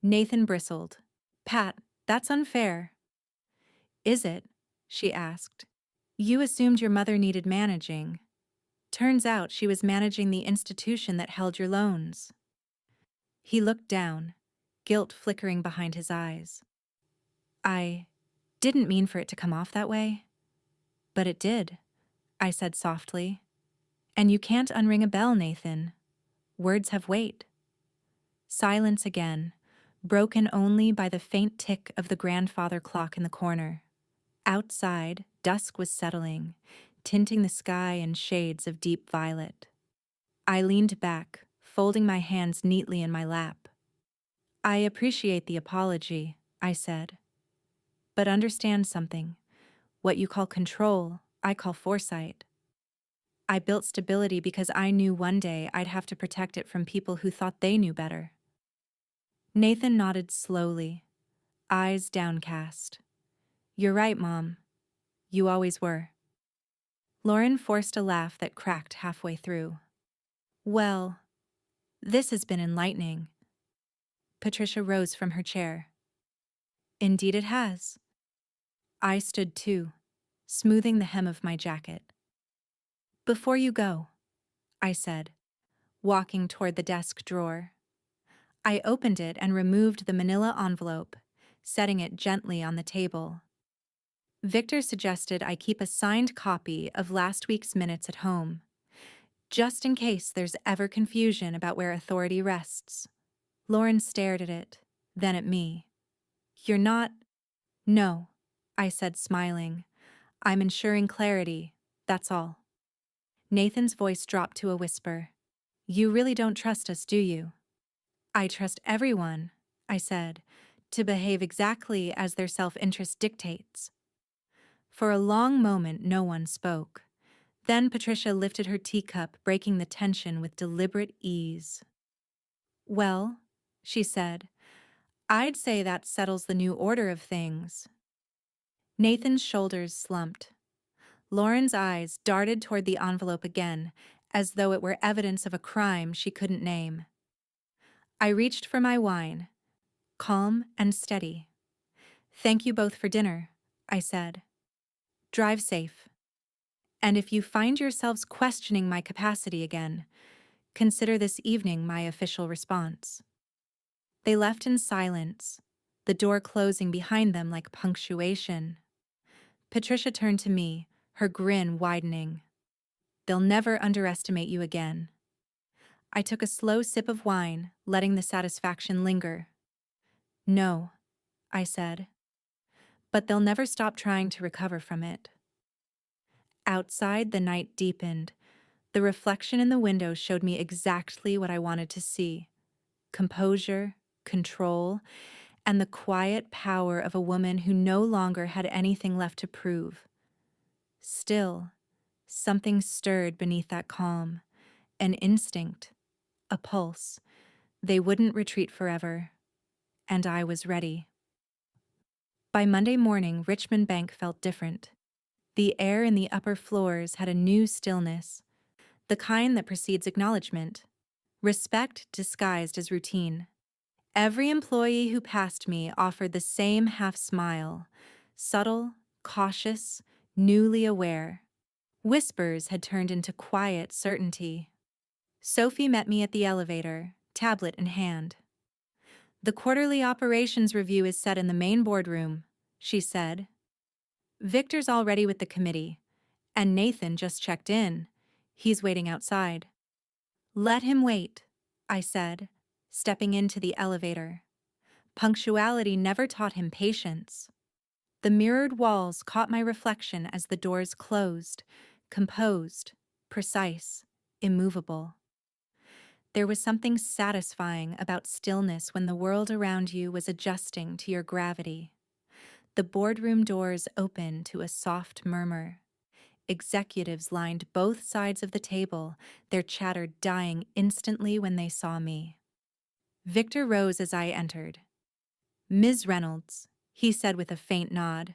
Nathan bristled. "Pat, that's unfair." "Is it?" she asked. "You assumed your mother needed managing. Turns out she was managing the institution that held your loans." He looked down, guilt flickering behind his eyes. "I didn't mean for it to come off that way." "But it did," I said softly. "And you can't unring a bell, Nathan. Words have weight." Silence again, broken only by the faint tick of the grandfather clock in the corner. Outside, dusk was settling, tinting the sky in shades of deep violet. I leaned back, folding my hands neatly in my lap. I appreciate the apology, I said. But understand something. What you call control, I call foresight. I built stability because I knew one day I'd have to protect it from people who thought they knew better. Nathan nodded slowly, eyes downcast. You're right, Mom. You always were. Lauren forced a laugh that cracked halfway through. Well, this has been enlightening. Patricia rose from her chair. Indeed it has. I stood too, smoothing the hem of my jacket. Before you go, I said, walking toward the desk drawer. I opened it and removed the manila envelope, setting it gently on the table. Victor suggested I keep a signed copy of last week's minutes at home, just in case there's ever confusion about where authority rests. Lauren stared at it, then at me. You're not— No, I said, smiling. I'm ensuring clarity, that's all. Nathan's voice dropped to a whisper. You really don't trust us, do you? I trust everyone, I said, to behave exactly as their self-interest dictates. For a long moment, no one spoke. Then Patricia lifted her teacup, breaking the tension with deliberate ease. Well, she said, I'd say that settles the new order of things. Nathan's shoulders slumped. Lauren's eyes darted toward the envelope again, as though it were evidence of a crime she couldn't name. I reached for my wine, calm and steady. Thank you both for dinner, I said. Drive safe. And if you find yourselves questioning my capacity again, consider this evening my official response. They left in silence, the door closing behind them like punctuation. Patricia turned to me, her grin widening. They'll never underestimate you again. I took a slow sip of wine, letting the satisfaction linger. No, I said. But they'll never stop trying to recover from it. Outside, the night deepened. The reflection in the window showed me exactly what I wanted to see. Composure, control, and the quiet power of a woman who no longer had anything left to prove. Still, something stirred beneath that calm, an instinct, a pulse. They wouldn't retreat forever, and I was ready. By Monday morning, Richmond Bank felt different. The air in the upper floors had a new stillness, the kind that precedes acknowledgement, respect disguised as routine. Every employee who passed me offered the same half-smile, subtle, cautious, newly aware. Whispers had turned into quiet certainty. Sophie met me at the elevator, tablet in hand. The quarterly operations review is set in the main boardroom, she said. Victor's already with the committee, and Nathan just checked in. He's waiting outside. Let him wait, I said, stepping into the elevator. Punctuality never taught him patience. The mirrored walls caught my reflection as the doors closed, composed, precise, immovable. There was something satisfying about stillness when the world around you was adjusting to your gravity. The boardroom doors opened to a soft murmur. Executives lined both sides of the table, their chatter dying instantly when they saw me. Victor rose as I entered. Ms. Reynolds, he said with a faint nod,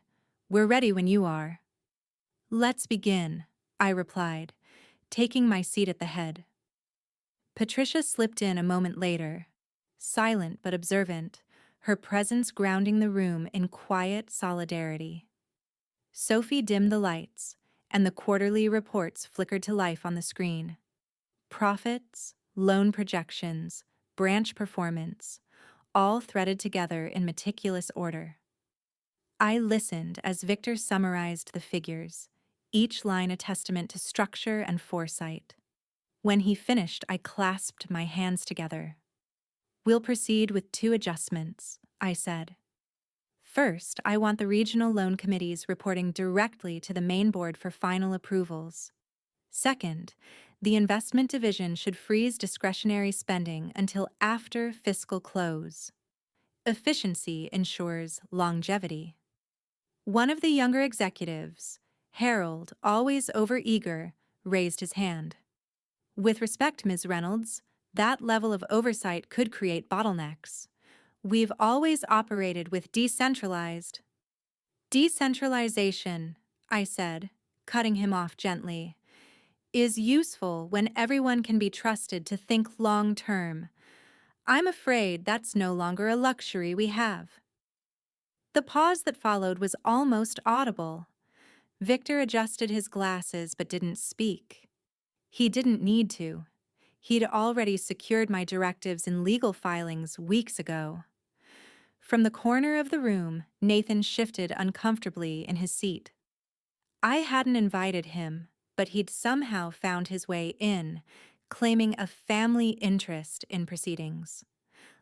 we're ready when you are. Let's begin, I replied, taking my seat at the head. Patricia slipped in a moment later, silent but observant, her presence grounding the room in quiet solidarity. Sophie dimmed the lights, and the quarterly reports flickered to life on the screen. Profits, loan projections, branch performance, all threaded together in meticulous order. I listened as Victor summarized the figures, each line a testament to structure and foresight. When he finished, I clasped my hands together. We'll proceed with 2 adjustments, I said. First, I want the regional loan committees reporting directly to the main board for final approvals. Second, the investment division should freeze discretionary spending until after fiscal close. Efficiency ensures longevity. One of the younger executives, Harold, always overeager, raised his hand. With respect, Ms. Reynolds, that level of oversight could create bottlenecks. We've always operated with decentralized. Decentralization, I said, cutting him off gently, is useful when everyone can be trusted to think long term. I'm afraid that's no longer a luxury we have. The pause that followed was almost audible. Victor adjusted his glasses but didn't speak. He didn't need to. He'd already secured my directives in legal filings weeks ago. From the corner of the room, Nathan shifted uncomfortably in his seat. I hadn't invited him, but he'd somehow found his way in, claiming a family interest in proceedings.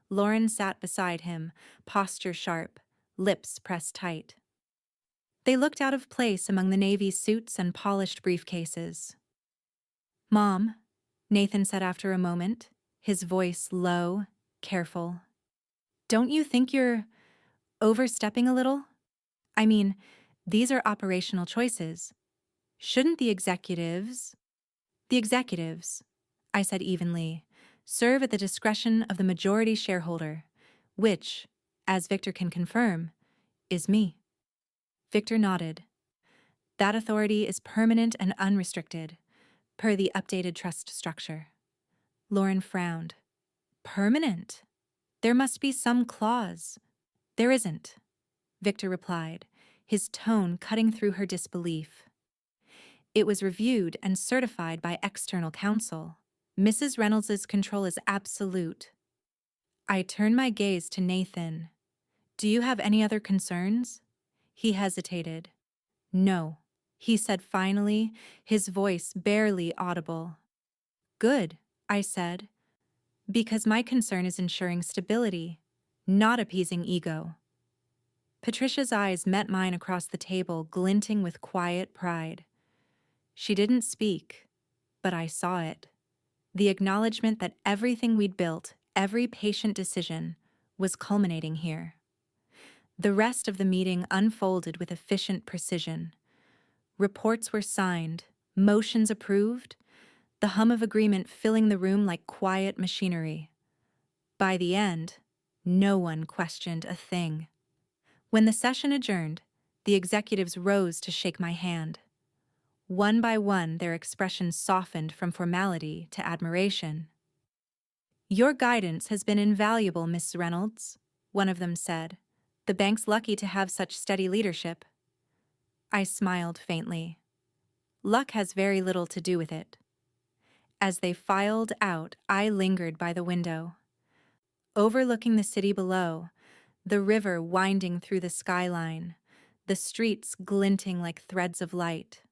Lauren sat beside him, posture sharp, lips pressed tight. They looked out of place among the Navy suits and polished briefcases. "Mom," Nathan said after a moment, his voice low, careful. "Don't you think you're overstepping a little? I mean, these are operational choices. Shouldn't the executives—" "The executives," I said evenly, "serve at the discretion of the majority shareholder, which, as Victor can confirm, is me." Victor nodded. "That authority is permanent and unrestricted, per the updated trust structure." Lauren frowned. "Permanent? There must be some clause." "There isn't," Victor replied, his tone cutting through her disbelief. "It was reviewed and certified by external counsel. Mrs. Reynolds's control is absolute." I turned my gaze to Nathan. "Do you have any other concerns?" He hesitated. "No," he said finally, his voice barely audible. "Good," I said, "because my concern is ensuring stability, not appeasing ego." Patricia's eyes met mine across the table, glinting with quiet pride. She didn't speak, but I saw it. The acknowledgement that everything we'd built, every patient decision, was culminating here. The rest of the meeting unfolded with efficient precision. Reports were signed, motions approved, the hum of agreement filling the room like quiet machinery. By the end, no one questioned a thing. When the session adjourned, the executives rose to shake my hand. One by one, their expressions softened from formality to admiration. "Your guidance has been invaluable, Miss Reynolds," one of them said. "The bank's lucky to have such steady leadership." I smiled faintly. Luck has very little to do with it. As they filed out, I lingered by the window. Overlooking the city below, the river winding through the skyline, the streets glinting like threads of light.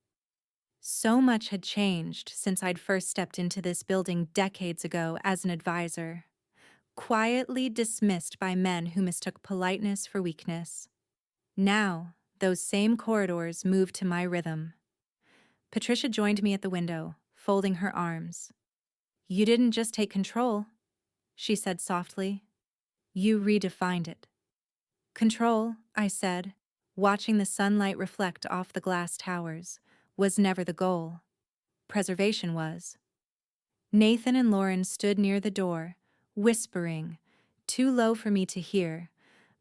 So much had changed since I'd first stepped into this building decades ago as an advisor, quietly dismissed by men who mistook politeness for weakness. Now, those same corridors moved to my rhythm. Patricia joined me at the window, folding her arms. "You didn't just take control," she said softly. "You redefined it." "Control," I said, watching the sunlight reflect off the glass towers, "was never the goal. Preservation was." Nathan and Lauren stood near the door, whispering, too low for me to hear,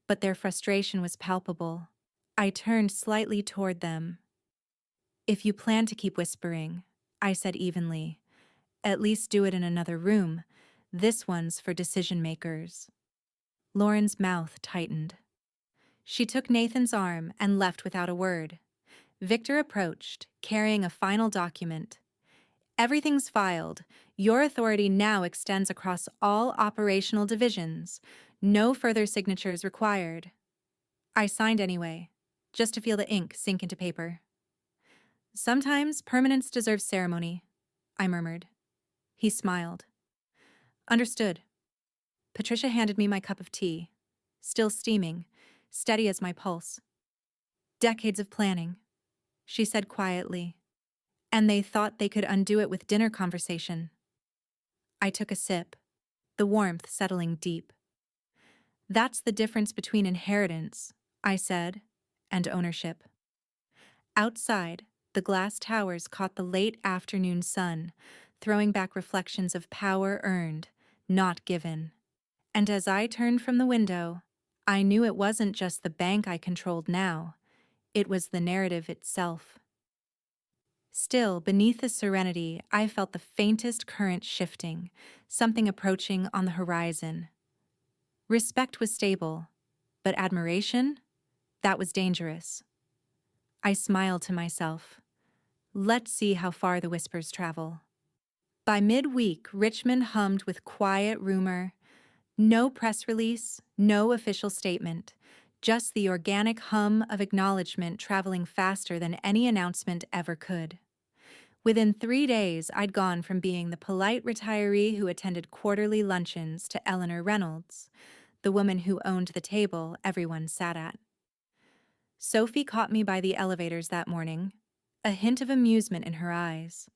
but their frustration was palpable. I turned slightly toward them. "If you plan to keep whispering," I said evenly, "at least do it in another room. This one's for decision makers." Lauren's mouth tightened. She took Nathan's arm and left without a word. Victor approached, carrying a final document. "Everything's filed. Your authority now extends across all operational divisions. No further signatures required." I signed anyway, just to feel the ink sink into paper. "Sometimes permanence deserves ceremony," I murmured. He smiled. "Understood." Patricia handed me my cup of tea, still steaming, steady as my pulse. "Decades of planning," she said quietly. "And they thought they could undo it with dinner conversation." I took a sip, the warmth settling deep. That's the difference between inheritance, I said, and ownership. Outside, the glass towers caught the late afternoon sun, throwing back reflections of power earned, not given. And as I turned from the window, I knew it wasn't just the bank I controlled now, it was the narrative itself. Still, beneath the serenity, I felt the faintest current shifting, something approaching on the horizon. Respect was stable, but admiration? That was dangerous. I smiled to myself. Let's see how far the whispers travel. By midweek, Richmond hummed with quiet rumor. No press release, no official statement, just the organic hum of acknowledgement traveling faster than any announcement ever could. Within 3 days, I'd gone from being the polite retiree who attended quarterly luncheons to Eleanor Reynolds, the woman who owned the table everyone sat at. Sophie caught me by the elevators that morning, a hint of amusement in her eyes.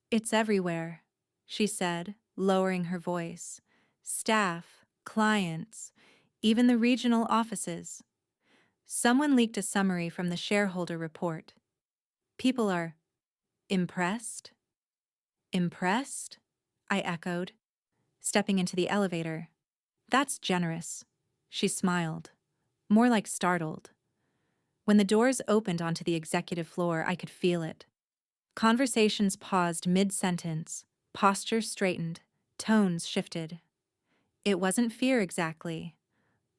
"It's everywhere," she said, lowering her voice. "Staff, clients, even the regional offices. Someone leaked a summary from the shareholder report. People are impressed." "Impressed?" I echoed, stepping into the elevator. "That's generous." She smiled, more like startled. When the doors opened onto the executive floor, I could feel it. Conversations paused mid-sentence, posture straightened, tones shifted. It wasn't fear exactly,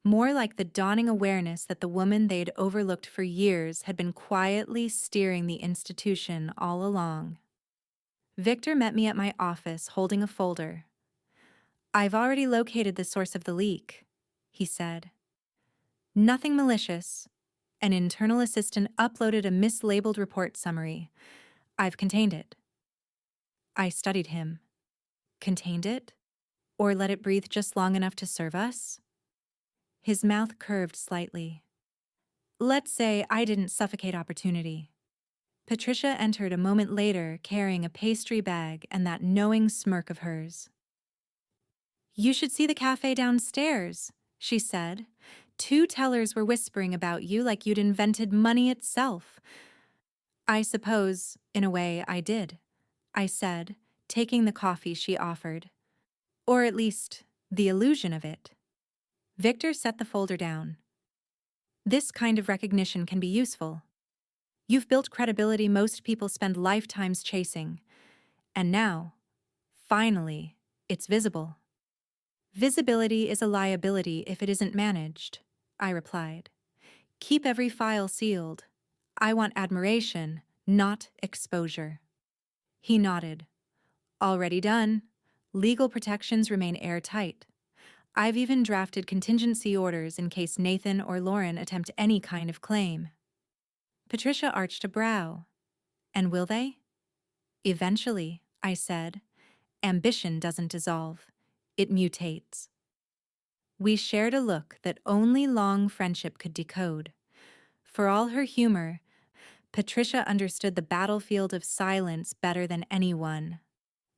more like the dawning awareness that the woman they'd overlooked for years had been quietly steering the institution all along. Victor met me at my office holding a folder. "I've already located the source of the leak," he said. "Nothing malicious. An internal assistant uploaded a mislabeled report summary. I've contained it." I studied him. Contained it? Or let it breathe just long enough to serve us? His mouth curved slightly. "Let's say I didn't suffocate opportunity." Patricia entered a moment later carrying a pastry bag and that knowing smirk of hers. "You should see the cafe downstairs," she said. "Two tellers were whispering about you like you'd invented money itself." "I suppose, in a way, I did," I said, taking the coffee she offered. "Or at least, the illusion of it." Victor set the folder down. "This kind of recognition can be useful. You've built credibility most people spend lifetimes chasing. And now, finally, it's visible." "Visibility is a liability if it isn't managed," I replied. "Keep every file sealed. I want admiration, not exposure." He nodded. "Already done. Legal protections remain airtight. I've even drafted contingency orders in case Nathan or Lauren attempt any kind of claim." Patricia arched a brow. "And will they?" "Eventually," I said. "Ambition doesn't dissolve. It mutates." We shared a look that only long friendship could decode. For all her humor, Patricia understood the battlefield of silence better than anyone.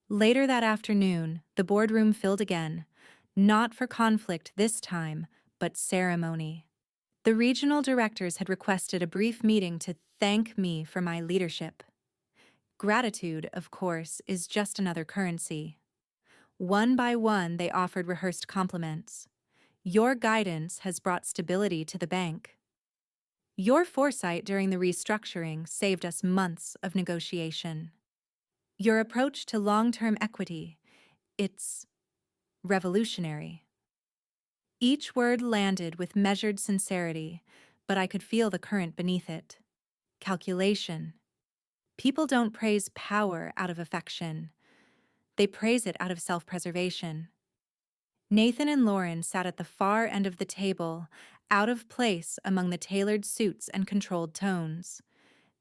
Later that afternoon, the boardroom filled again, not for conflict this time, but ceremony. The regional directors had requested a brief meeting to thank me for my leadership. Gratitude, of course, is just another currency. One by one, they offered rehearsed compliments. "Your guidance has brought stability to the bank. Your foresight during the restructuring saved us months of negotiation. Your approach to long-term equity, it's revolutionary." Each word landed with measured sincerity, but I could feel the current beneath it. Calculation. People don't praise power out of affection. They praise it out of self-preservation. Nathan and Lauren sat at the far end of the table, out of place among the tailored suits and controlled tones.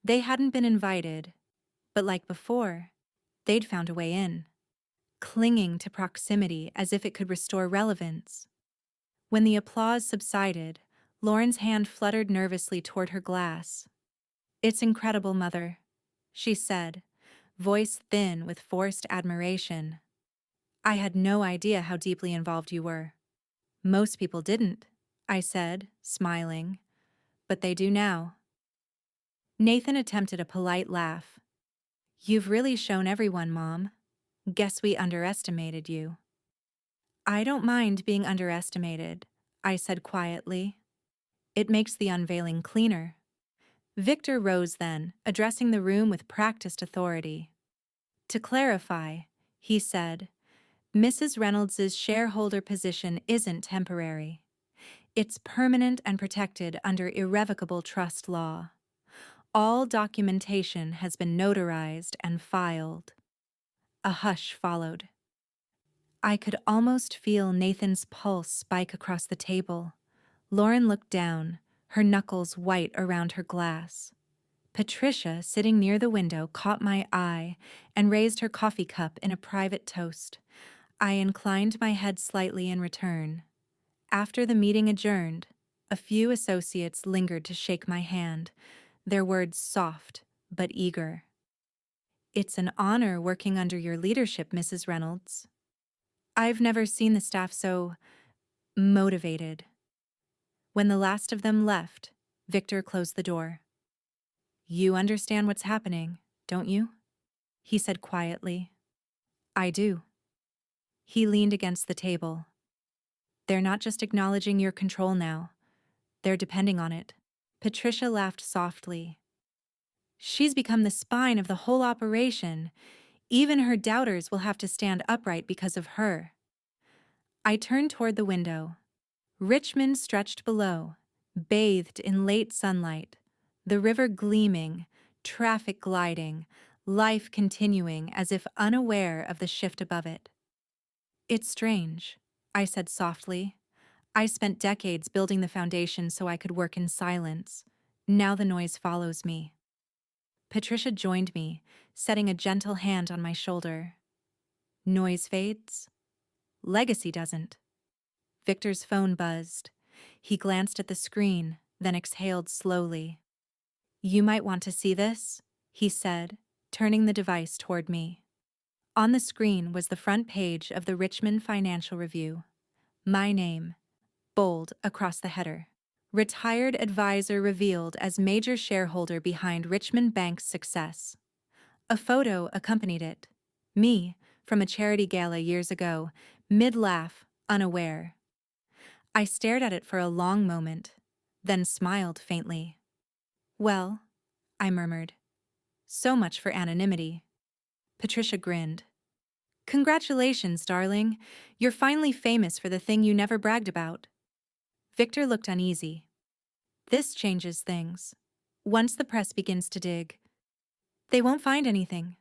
They hadn't been invited, but like before, they'd found a way in, clinging to proximity as if it could restore relevance. When the applause subsided, Lauren's hand fluttered nervously toward her glass. "It's incredible, Mother," she said, voice thin with forced admiration. "I had no idea how deeply involved you were." Most people didn't, I said, smiling, but they do now. Nathan attempted a polite laugh. You've really shown everyone, Mom. Guess we underestimated you. I don't mind being underestimated, I said quietly. It makes the unveiling cleaner. Victor rose then, addressing the room with practiced authority. To clarify, he said, Mrs. Reynolds's shareholder position isn't temporary. It's permanent and protected under irrevocable trust law. All documentation has been notarized and filed. A hush followed. I could almost feel Nathan's pulse spike across the table. Lauren looked down, her knuckles white around her glass. Patricia, sitting near the window, caught my eye and raised her coffee cup in a private toast. I inclined my head slightly in return. After the meeting adjourned, a few associates lingered to shake my hand, their words soft but eager. It's an honor working under your leadership, Mrs. Reynolds. I've never seen the staff so motivated. When the last of them left, Victor closed the door. You understand what's happening, don't you? He said quietly. I do. He leaned against the table. They're not just acknowledging your control now. They're depending on it. Patricia laughed softly. She's become the spine of the whole operation. Even her doubters will have to stand upright because of her. I turned toward the window. Richmond stretched below, bathed in late sunlight, the river gleaming, traffic gliding, life continuing as if unaware of the shift above it. It's strange, I said softly. I spent decades building the foundation so I could work in silence. Now the noise follows me. Patricia joined me, setting a gentle hand on my shoulder. Noise fades. Legacy doesn't. Victor's phone buzzed. He glanced at the screen, then exhaled slowly. You might want to see this, he said, turning the device toward me. On the screen was the front page of the Richmond Financial Review. My name, bold across the header. Retired advisor revealed as major shareholder behind Richmond Bank's success. A photo accompanied it. Me, from a charity gala years ago, mid-laugh, unaware. I stared at it for a long moment, then smiled faintly. Well, I murmured. So much for anonymity. Patricia grinned. Congratulations, darling. You're finally famous for the thing you never bragged about. Victor looked uneasy. This changes things. Once the press begins to dig, they won't find anything,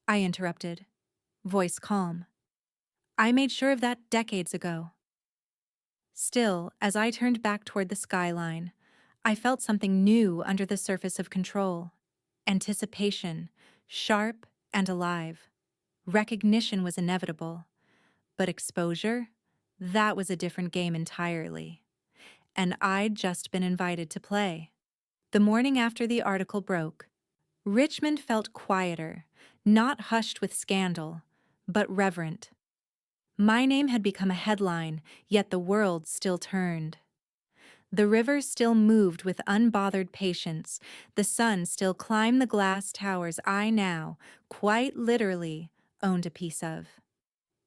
I interrupted, voice calm. I made sure of that decades ago. Still, as I turned back toward the skyline, I felt something new under the surface of control. Anticipation, sharp and alive. Recognition was inevitable, but exposure? That was a different game entirely. And I'd just been invited to play. The morning after the article broke, Richmond felt quieter, not hushed with scandal, but reverent. My name had become a headline, yet the world still turned. The river still moved with unbothered patience, the sun still climbed the glass towers I now, quite literally, owned a piece of.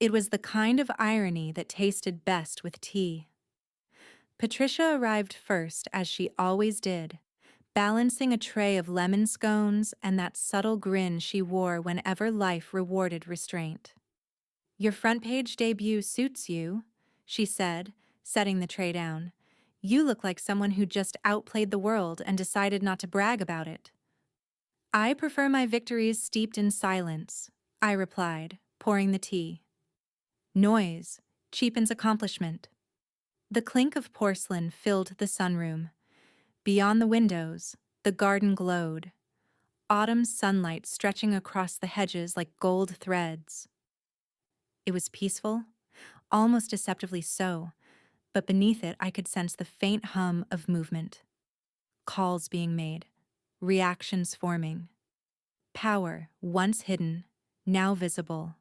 It was the kind of irony that tasted best with tea. Patricia arrived first, as she always did, balancing a tray of lemon scones and that subtle grin she wore whenever life rewarded restraint. Your front page debut suits you, she said, setting the tray down. You look like someone who just outplayed the world and decided not to brag about it. I prefer my victories steeped in silence, I replied, pouring the tea. Noise cheapens accomplishment. The clink of porcelain filled the sunroom. Beyond the windows, the garden glowed, autumn sunlight stretching across the hedges like gold threads. It was peaceful, almost deceptively so, but beneath it I could sense the faint hum of movement. Calls being made, reactions forming. Power, once hidden, now visible,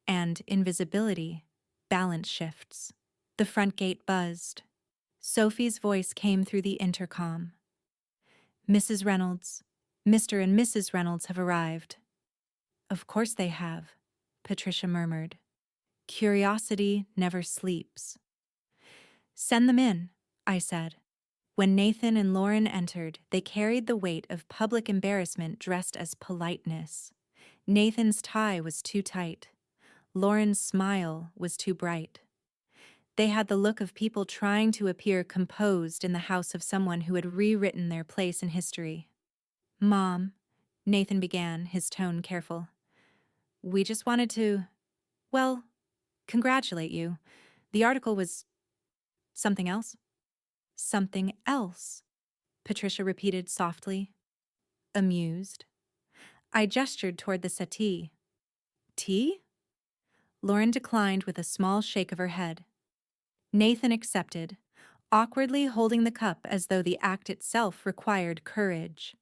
and invisibility, balance shifts. The front gate buzzed. Sophie's voice came through the intercom. "Mrs. Reynolds, Mr. and Mrs. Reynolds have arrived." "Of course they have," Patricia murmured. "Curiosity never sleeps." "Send them in," I said. When Nathan and Lauren entered, they carried the weight of public embarrassment dressed as politeness. Nathan's tie was too tight. Lauren's smile was too bright. They had the look of people trying to appear composed in the house of someone who had rewritten their place in history. "Mom," Nathan began, his tone careful. "We just wanted to, well, congratulate you. The article was something else." "Something else," Patricia repeated softly, amused. I gestured toward the settee. "Tea?" Lauren declined with a small shake of her head. Nathan accepted, awkwardly holding the cup as though the act itself required courage.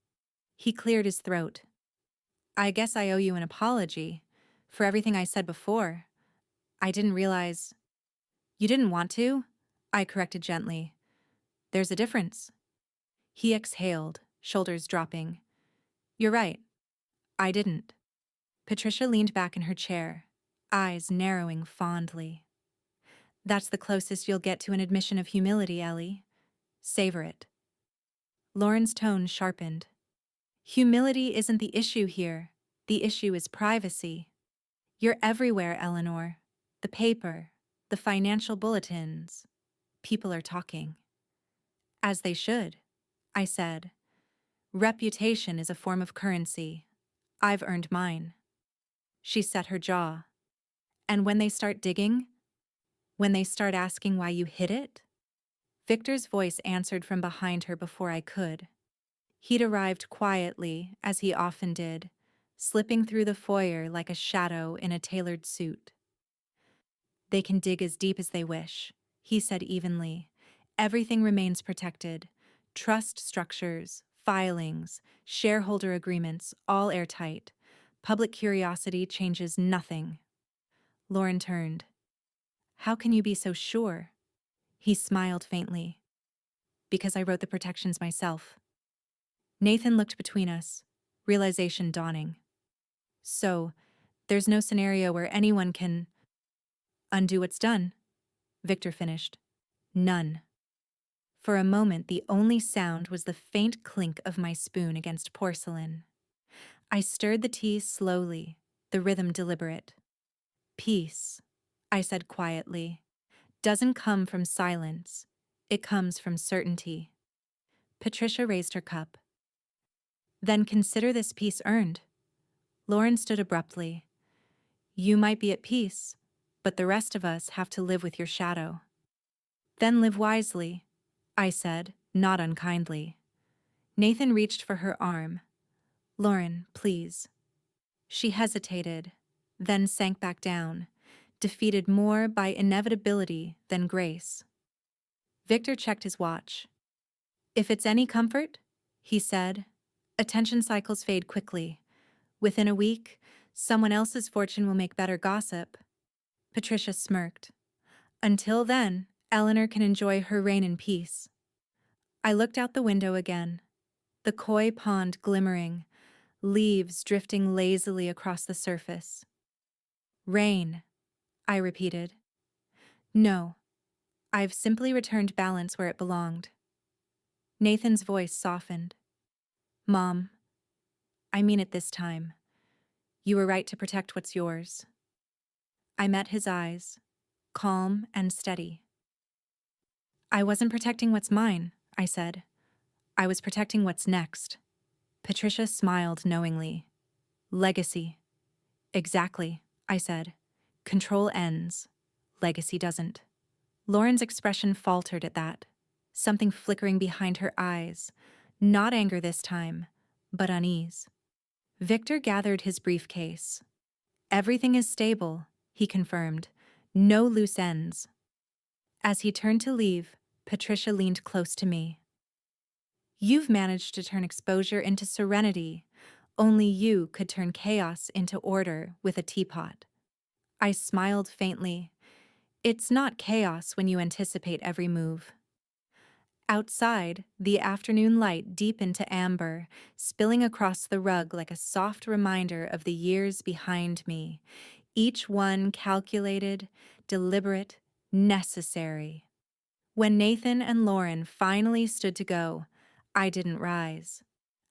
He cleared his throat. "I guess I owe you an apology for everything I said before. I didn't realize—" "You didn't want to?" I corrected gently. "There's a difference." He exhaled, shoulders dropping. "You're right. I didn't." Patricia leaned back in her chair, eyes narrowing fondly. "That's the closest you'll get to an admission of humility, Ellie. Savor it." Lauren's tone sharpened. "Humility isn't the issue here. The issue is privacy. You're everywhere, Eleanor. The paper, the financial bulletins. People are talking." "As they should," I said. "Reputation is a form of currency. I've earned mine." She set her jaw. "And when they start digging? When they start asking why you hid it?" Victor's voice answered from behind her before I could. He'd arrived quietly, as he often did, slipping through the foyer like a shadow in a tailored suit. "They can dig as deep as they wish," he said evenly. "Everything remains protected. Trust structures, filings, shareholder agreements, all airtight. Public curiosity changes nothing." Lauren turned. "How can you be so sure?" He smiled faintly. "Because I wrote the protections myself." Nathan looked between us, realization dawning. "So, there's no scenario where anyone can undo what's done," Victor finished. "None." For a moment, the only sound was the faint clink of my spoon against porcelain. I stirred the tea slowly, the rhythm deliberate. "Peace," I said quietly, "doesn't come from silence. It comes from certainty." Patricia raised her cup. "Then consider this peace earned." Lauren stood abruptly. "You might be at peace, but the rest of us have to live with your shadow." "Then live wisely," I said, not unkindly. Nathan reached for her arm. "Lauren, please." She hesitated, then sank back down, defeated more by inevitability than grace. Victor checked his watch. "If it's any comfort," he said, "attention cycles fade quickly. Within a week, someone else's fortune will make better gossip." Patricia smirked. "Until then, Eleanor can enjoy her reign in peace." I looked out the window again, the koi pond glimmering, leaves drifting lazily across the surface. "Rain," I repeated. "No, I've simply returned balance where it belonged." Nathan's voice softened. "Mom, I mean it this time. You were right to protect what's yours." I met his eyes, calm and steady. "I wasn't protecting what's mine," I said. "I was protecting what's next." Patricia smiled knowingly. "Legacy." "Exactly," I said. "Control ends. Legacy doesn't." Lauren's expression faltered at that, something flickering behind her eyes, not anger this time, but unease. Victor gathered his briefcase. "Everything is stable," he confirmed. "No loose ends." As he turned to leave, Patricia leaned close to me. "You've managed to turn exposure into serenity. Only you could turn chaos into order with a teapot." I smiled faintly. It's not chaos when you anticipate every move. Outside, the afternoon light deepened to amber, spilling across the rug like a soft reminder of the years behind me, each one calculated, deliberate, necessary. When Nathan and Lauren finally stood to go, I didn't rise.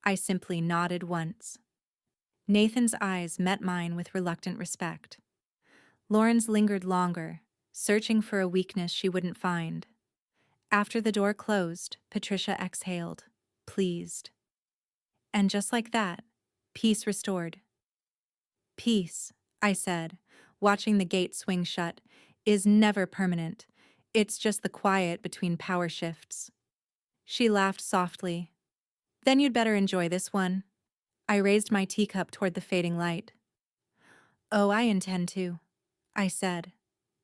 I simply nodded once. Nathan's eyes met mine with reluctant respect. Lauren's lingered longer, searching for a weakness she wouldn't find. After the door closed, Patricia exhaled, pleased. And just like that, peace restored. Peace, I said, watching the gate swing shut, is never permanent. It's just the quiet between power shifts. She laughed softly. Then you'd better enjoy this one. I raised my teacup toward the fading light. Oh, I intend to, I said,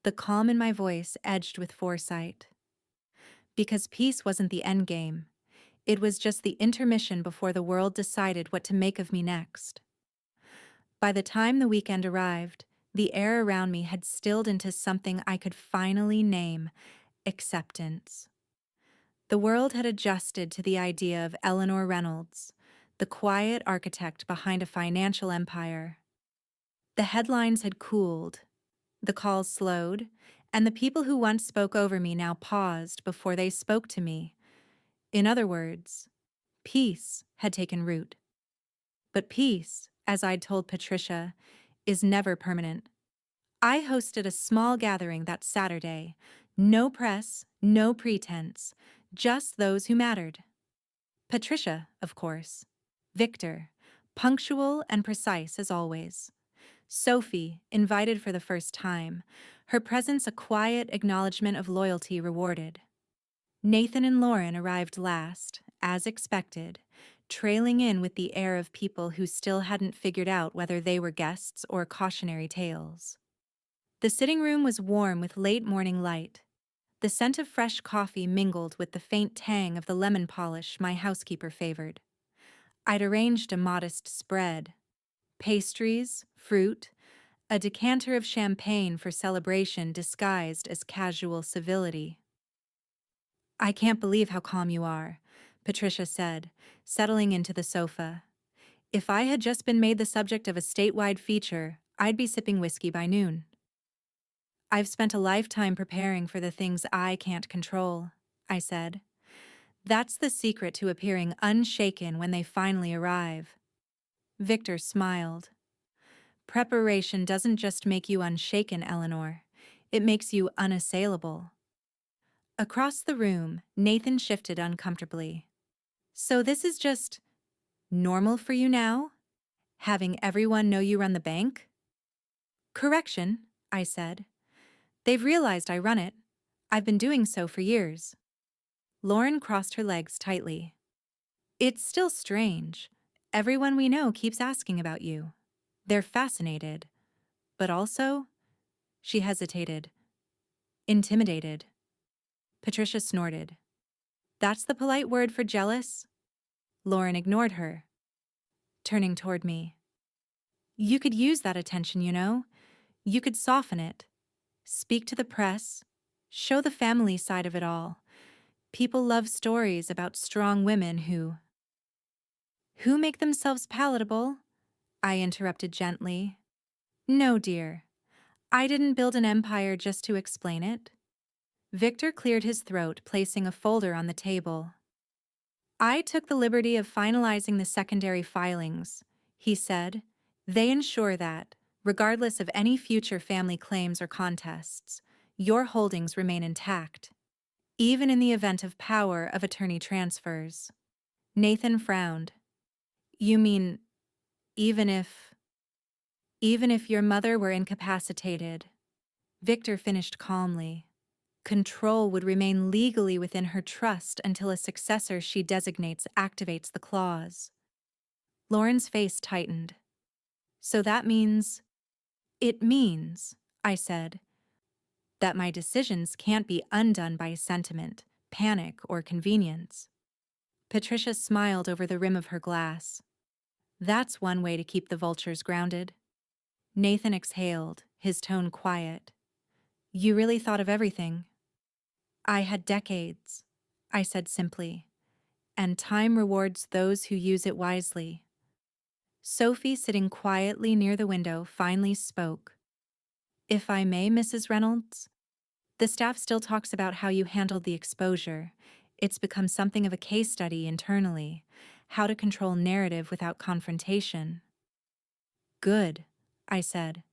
the calm in my voice edged with foresight. Because peace wasn't the end game. It was just the intermission before the world decided what to make of me next. By the time the weekend arrived, the air around me had stilled into something I could finally name: acceptance. The world had adjusted to the idea of Eleanor Reynolds, the quiet architect behind a financial empire. The headlines had cooled, the calls slowed, and the people who once spoke over me now paused before they spoke to me. In other words, peace had taken root. But peace, as I'd told Patricia, is never permanent. I hosted a small gathering that Saturday. No press, no pretense, just those who mattered. Patricia, of course. Victor, punctual and precise as always. Sophie, invited for the first time, her presence a quiet acknowledgement of loyalty rewarded. Nathan and Lauren arrived last, as expected, trailing in with the air of people who still hadn't figured out whether they were guests or cautionary tales. The sitting room was warm with late morning light. The scent of fresh coffee mingled with the faint tang of the lemon polish my housekeeper favored. I'd arranged a modest spread: pastries, fruit, a decanter of champagne for celebration disguised as casual civility. I can't believe how calm you are, Patricia said, settling into the sofa. If I had just been made the subject of a statewide feature, I'd be sipping whiskey by noon. I've spent a lifetime preparing for the things I can't control, I said. That's the secret to appearing unshaken when they finally arrive. Victor smiled. Preparation doesn't just make you unshaken, Eleanor. It makes you unassailable. Across the room, Nathan shifted uncomfortably. So this is just normal for you now? Having everyone know you run the bank? Correction, I said. They've realized I run it. I've been doing so for years. Lauren crossed her legs tightly. It's still strange. Everyone we know keeps asking about you. They're fascinated. But also, she hesitated, intimidated. Patricia snorted. That's the polite word for jealous? Lauren ignored her, turning toward me. You could use that attention, you know. You could soften it. Speak to the press. Show the family side of it all. People love stories about strong women who make themselves palatable, I interrupted gently. No, dear. I didn't build an empire just to explain it. Victor cleared his throat, placing a folder on the table. I took the liberty of finalizing the secondary filings, he said. They ensure that, regardless of any future family claims or contests, your holdings remain intact, even in the event of power of attorney transfers. Nathan frowned. You mean, even if your mother were incapacitated? Victor finished calmly. Control would remain legally within her trust until a successor she designates activates the clause. Lauren's face tightened. So that means... It means, I said, that my decisions can't be undone by sentiment, panic, or convenience. Patricia smiled over the rim of her glass. That's one way to keep the vultures grounded. Nathan exhaled, his tone quiet. You really thought of everything. I had decades, I said simply, and time rewards those who use it wisely. Sophie, sitting quietly near the window, finally spoke. If I may, Mrs. Reynolds, the staff still talks about how you handled the exposure. It's become something of a case study internally, how to control narrative without confrontation. Good, I said.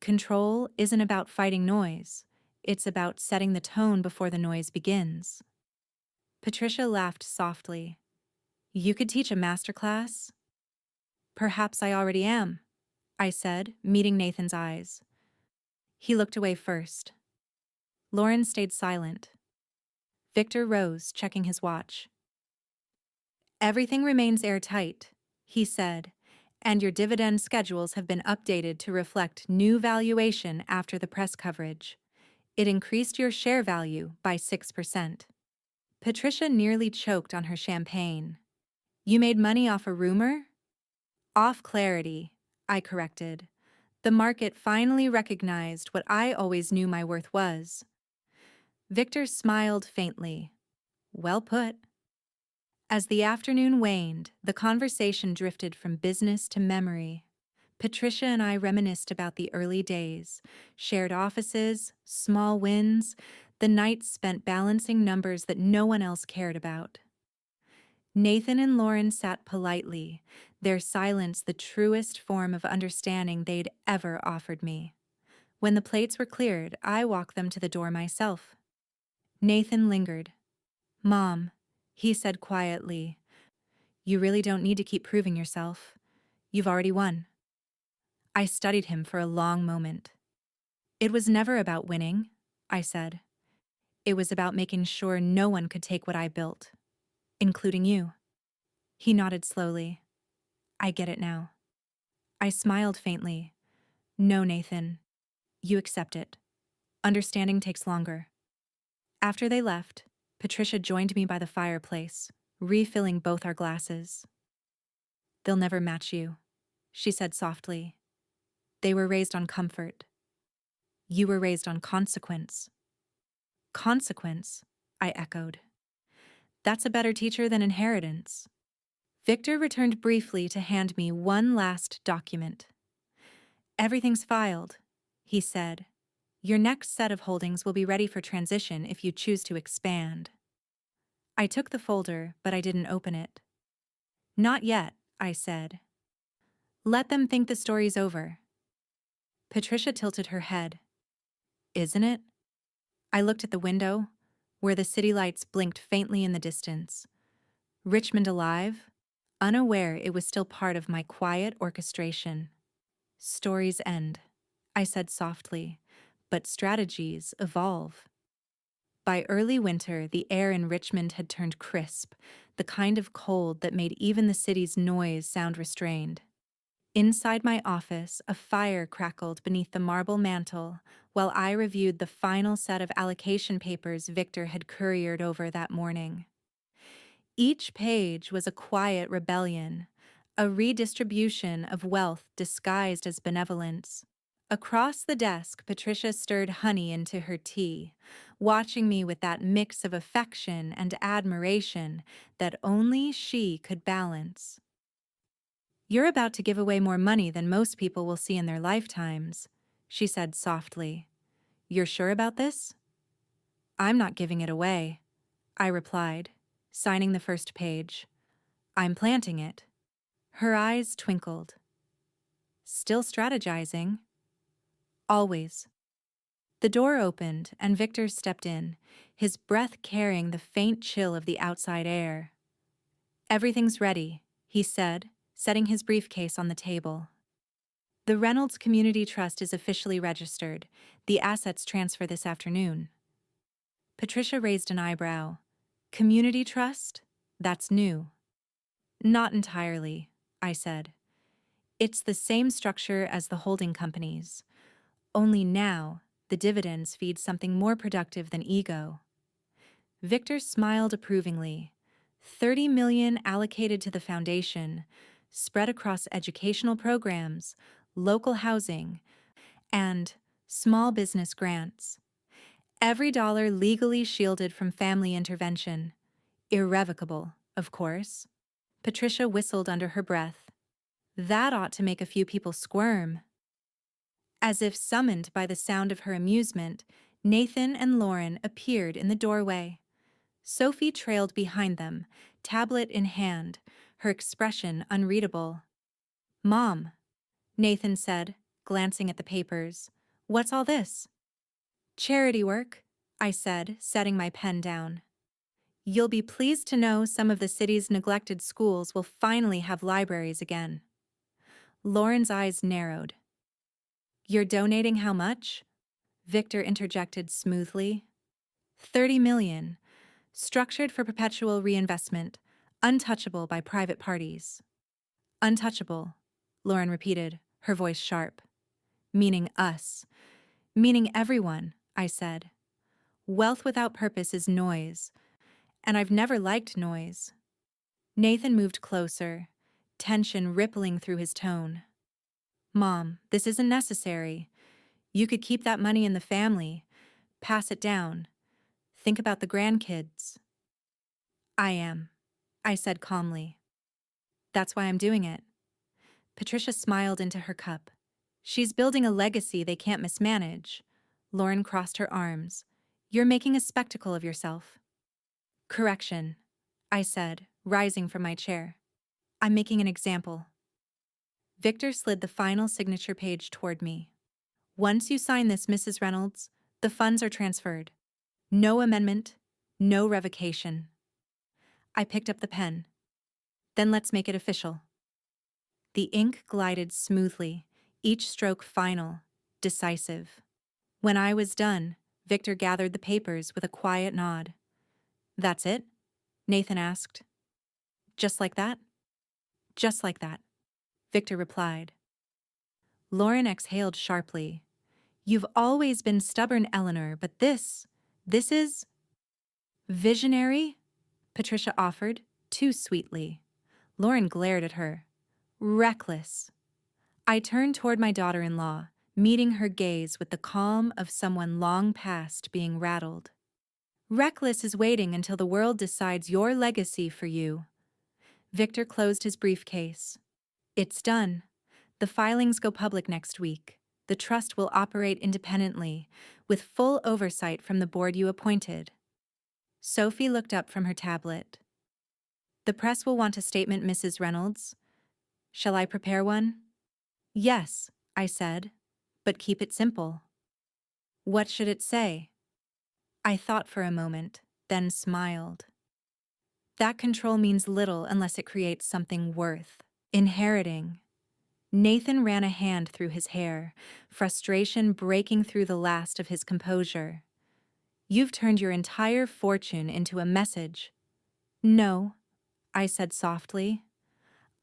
Control isn't about fighting noise. It's about setting the tone before the noise begins. Patricia laughed softly. You could teach a masterclass? Perhaps I already am, I said, meeting Nathan's eyes. He looked away first. Lauren stayed silent. Victor rose, checking his watch. Everything remains airtight, he said, and your dividend schedules have been updated to reflect new valuation after the press coverage. It increased your share value by 6%. Patricia nearly choked on her champagne. You made money off a rumor? Off clarity, I corrected. The market finally recognized what I always knew my worth was. Victor smiled faintly. Well put. As the afternoon waned, the conversation drifted from business to memory. Patricia and I reminisced about the early days, shared offices, small wins, the nights spent balancing numbers that no one else cared about. Nathan and Lauren sat politely, their silence the truest form of understanding they'd ever offered me. When the plates were cleared, I walked them to the door myself. Nathan lingered. Mom, he said quietly, you really don't need to keep proving yourself. You've already won. I studied him for a long moment. It was never about winning, I said. It was about making sure no one could take what I built, including you. He nodded slowly. I get it now. I smiled faintly. No, Nathan. You accept it. Understanding takes longer. After they left, Patricia joined me by the fireplace, refilling both our glasses. They'll never match you, she said softly. They were raised on comfort. You were raised on consequence. Consequence, I echoed. That's a better teacher than inheritance. Victor returned briefly to hand me one last document. Everything's filed, he said. Your next set of holdings will be ready for transition if you choose to expand. I took the folder, but I didn't open it. Not yet, I said. Let them think the story's over. Patricia tilted her head. Isn't it? I looked at the window, where the city lights blinked faintly in the distance. Richmond alive, unaware it was still part of my quiet orchestration. Stories end, I said softly, but strategies evolve. By early winter, the air in Richmond had turned crisp, the kind of cold that made even the city's noise sound restrained. Inside my office, a fire crackled beneath the marble mantel while I reviewed the final set of allocation papers Victor had couriered over that morning. Each page was a quiet rebellion, a redistribution of wealth disguised as benevolence. Across the desk, Patricia stirred honey into her tea, watching me with that mix of affection and admiration that only she could balance. You're about to give away more money than most people will see in their lifetimes, she said softly. You're sure about this? I'm not giving it away, I replied, signing the first page. I'm planting it. Her eyes twinkled. Still strategizing? Always. The door opened and Victor stepped in, his breath carrying the faint chill of the outside air. Everything's ready, he said, setting his briefcase on the table. The Reynolds Community Trust is officially registered. The assets transfer this afternoon. Patricia raised an eyebrow. Community Trust? That's new. Not entirely, I said. It's the same structure as the holding companies. Only now, the dividends feed something more productive than ego. Victor smiled approvingly. 30 million allocated to the foundation, spread across educational programs, local housing, and Small business grants. Every dollar legally shielded from family intervention. Irrevocable, of course. Patricia whistled under her breath. That ought to make a few people squirm. As if summoned by the sound of her amusement, Nathan and Lauren appeared in the doorway. Sophie trailed behind them, tablet in hand, her expression unreadable. "Mom," Nathan said, glancing at the papers. "What's all this?" "Charity work," I said, setting my pen down. "You'll be pleased to know some of the city's neglected schools will finally have libraries again." Lauren's eyes narrowed. "You're donating how much?" Victor interjected smoothly. 30 million, structured for perpetual reinvestment, untouchable by private parties. Untouchable, Lauren repeated, her voice sharp. "Meaning us. Meaning everyone," I said. "Wealth without purpose is noise, and I've never liked noise." Nathan moved closer, tension rippling through his tone. "Mom, this isn't necessary. You could keep that money in the family, pass it down. Think about the grandkids." "I am," I said calmly. "That's why I'm doing it." Patricia smiled into her cup. "She's building a legacy they can't mismanage." Lauren crossed her arms. "You're making a spectacle of yourself." "Correction," I said, rising from my chair. "I'm making an example." Victor slid the final signature page toward me. "Once you sign this, Mrs. Reynolds, the funds are transferred. No amendment, no revocation." I picked up the pen. "Then let's make it official." The ink glided smoothly, each stroke final, decisive. When I was done, Victor gathered the papers with a quiet nod. "That's it?" Nathan asked. "Just like that?" "Just like that," Victor replied. Lauren exhaled sharply. "You've always been stubborn, Eleanor, but this is—" "Visionary?" Patricia offered, too sweetly. Lauren glared at her. "Reckless." I turned toward my daughter-in-law, meeting her gaze with the calm of someone long past being rattled. "Reckless is waiting until the world decides your legacy for you." Victor closed his briefcase. "It's done. The filings go public next week. The trust will operate independently, with full oversight from the board you appointed." Sophie looked up from her tablet. "The press will want a statement, Mrs. Reynolds. Shall I prepare one?" "Yes," I said, "but keep it simple." "What should it say?" I thought for a moment, then smiled. "That control means little unless it creates something worth inheriting." Nathan ran a hand through his hair, frustration breaking through the last of his composure. "You've turned your entire fortune into a message." "No," I said softly.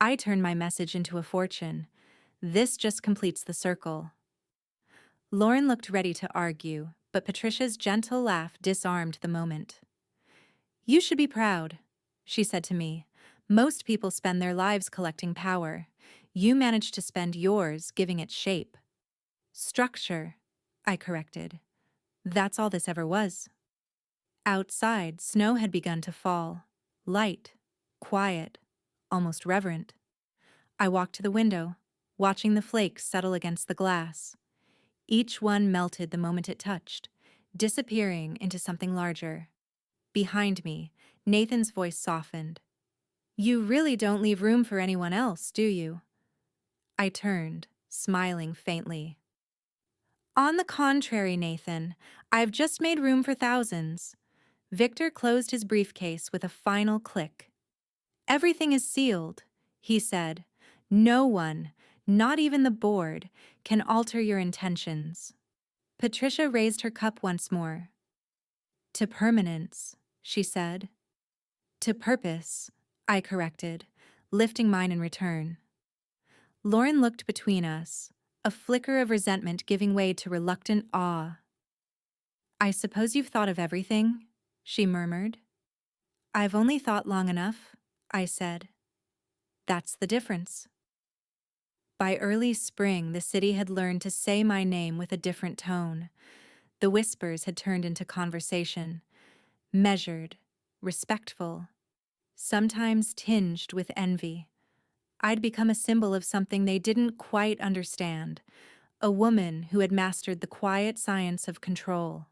"I turn my message into a fortune. This just completes the circle." Lauren looked ready to argue, but Patricia's gentle laugh disarmed the moment. "You should be proud," she said to me. "Most people spend their lives collecting power. You managed to spend yours giving it shape." "Structure," I corrected. "That's all this ever was." Outside, snow had begun to fall. Light, quiet, almost reverent. I walked to the window, watching the flakes settle against the glass. Each one melted the moment it touched, disappearing into something larger. Behind me, Nathan's voice softened. "You really don't leave room for anyone else, do you?" I turned, smiling faintly. "On the contrary, Nathan, I've just made room for thousands." Victor closed his briefcase with a final click. "Everything is sealed," he said. "No one, not even the board, can alter your intentions." Patricia raised her cup once more. "To permanence," she said. "To purpose," I corrected, lifting mine in return. Lauren looked between us, a flicker of resentment giving way to reluctant awe. "I suppose you've thought of everything," she murmured. "I've only thought long enough," I said. "That's the difference." By early spring, the city had learned to say my name with a different tone. The whispers had turned into conversation, measured, respectful, sometimes tinged with envy. I'd become a symbol of something they didn't quite understand, a woman who had mastered the quiet science of control.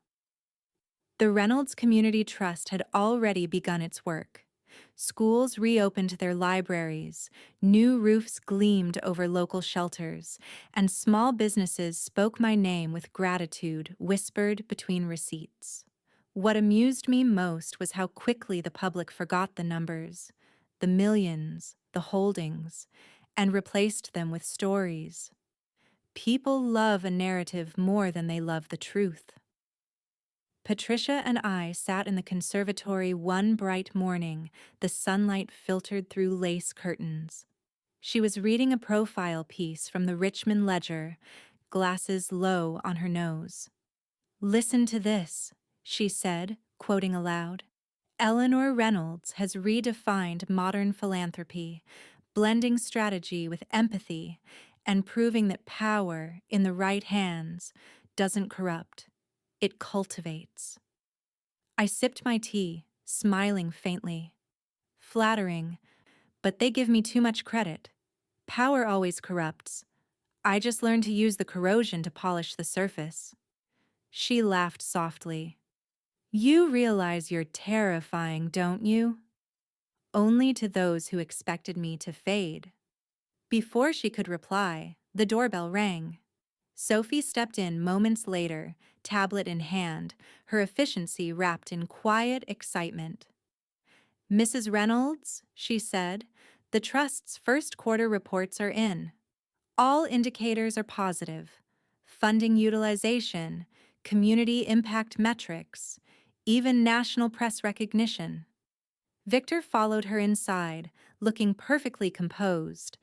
The Reynolds Community Trust had already begun its work. Schools reopened their libraries, new roofs gleamed over local shelters, and small businesses spoke my name with gratitude whispered between receipts. What amused me most was how quickly the public forgot the numbers, the millions, the holdings, and replaced them with stories. People love a narrative more than they love the truth. Patricia and I sat in the conservatory one bright morning, the sunlight filtered through lace curtains. She was reading a profile piece from the Richmond Ledger, glasses low on her nose. "Listen to this," she said, quoting aloud. "Eleanor Reynolds has redefined modern philanthropy, blending strategy with empathy and proving that power, in the right hands, doesn't corrupt. It cultivates." I sipped my tea, smiling faintly. Flattering, but they give me too much credit. Power always corrupts. I just learned to use the corrosion to polish the surface. She laughed softly. "You realize you're terrifying, don't you?" Only to those who expected me to fade. Before she could reply, the doorbell rang. Sophie stepped in moments later, tablet in hand, her efficiency wrapped in quiet excitement. "Mrs. Reynolds," she said, "the Trust's first quarter reports are in. All indicators are positive. Funding utilization, community impact metrics, even national press recognition." Victor followed her inside, looking perfectly composed,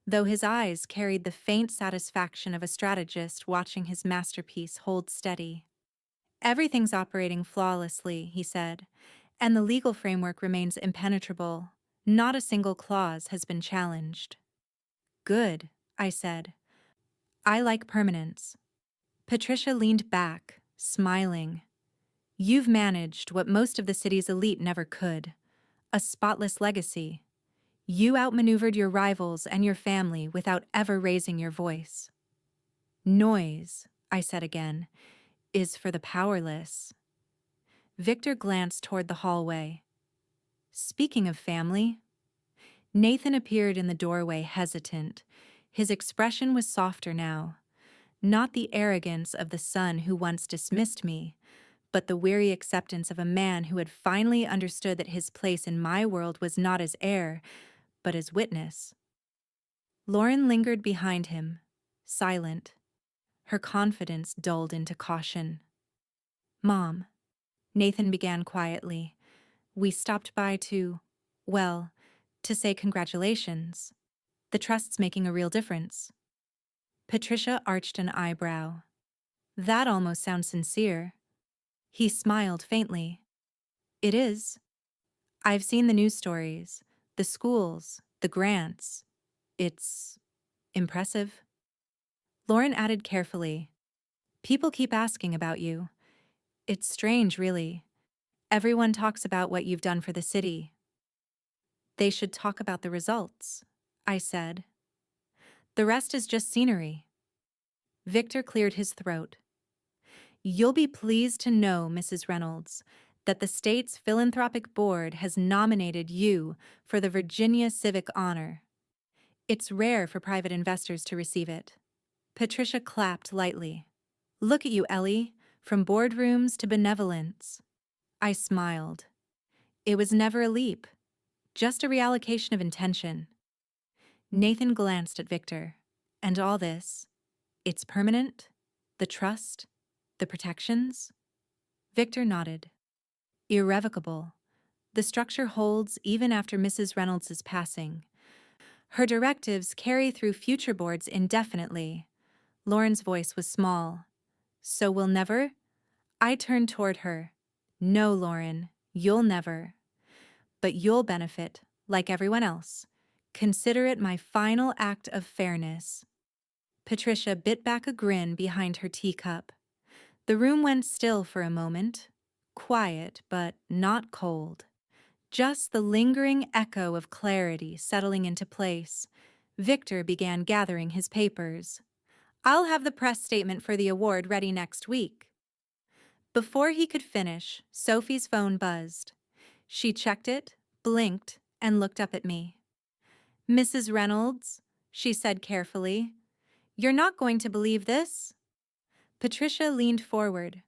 though his eyes carried the faint satisfaction of a strategist watching his masterpiece hold steady. "Everything's operating flawlessly," he said, "and the legal framework remains impenetrable. Not a single clause has been challenged." "Good," I said. "I like permanence." Patricia leaned back, smiling. "You've managed what most of the city's elite never could. A spotless legacy. You outmaneuvered your rivals and your family without ever raising your voice." "Noise," I said again, "is for the powerless." Victor glanced toward the hallway. "Speaking of family." Nathan appeared in the doorway, hesitant. His expression was softer now. Not the arrogance of the son who once dismissed me, but the weary acceptance of a man who had finally understood that his place in my world was not as heir, but as witness. Lauren lingered behind him, silent. Her confidence dulled into caution. "Mom," Nathan began quietly, "we stopped by well, to say congratulations. The Trust's making a real difference." Patricia arched an eyebrow. "That almost sounds sincere." He smiled faintly. "It is. I've seen the news stories, the schools, the grants. It's impressive." Lauren added carefully, "People keep asking about you. It's strange, really. Everyone talks about what you've done for the city." "They should talk about the results," I said. "The rest is just scenery." Victor cleared his throat. "You'll be pleased to know, Mrs. Reynolds, that the state's philanthropic board has nominated you for the Virginia Civic Honor. It's rare for private investors to receive it." Patricia clapped lightly. "Look at you, Ellie, from boardrooms to benevolence." I smiled. It was never a leap, just a reallocation of intention. Nathan glanced at Victor. "And all this, it's permanent? The trust? The protections?" Victor nodded. "Irrevocable. The structure holds even after Mrs. Reynolds' passing. Her directives carry through future boards indefinitely." Lauren's voice was small. "So we'll never?" I turned toward her. "No, Lauren, you'll never. But you'll benefit, like everyone else. Consider it my final act of fairness." Patricia bit back a grin behind her teacup. The room went still for a moment, quiet but not cold. Just the lingering echo of clarity settling into place. Victor began gathering his papers. I'll have the press statement for the award ready next week. Before he could finish, Sophie's phone buzzed. She checked it, blinked, and looked up at me. Mrs. Reynolds, she said carefully, you're not going to believe this. Patricia leaned forward.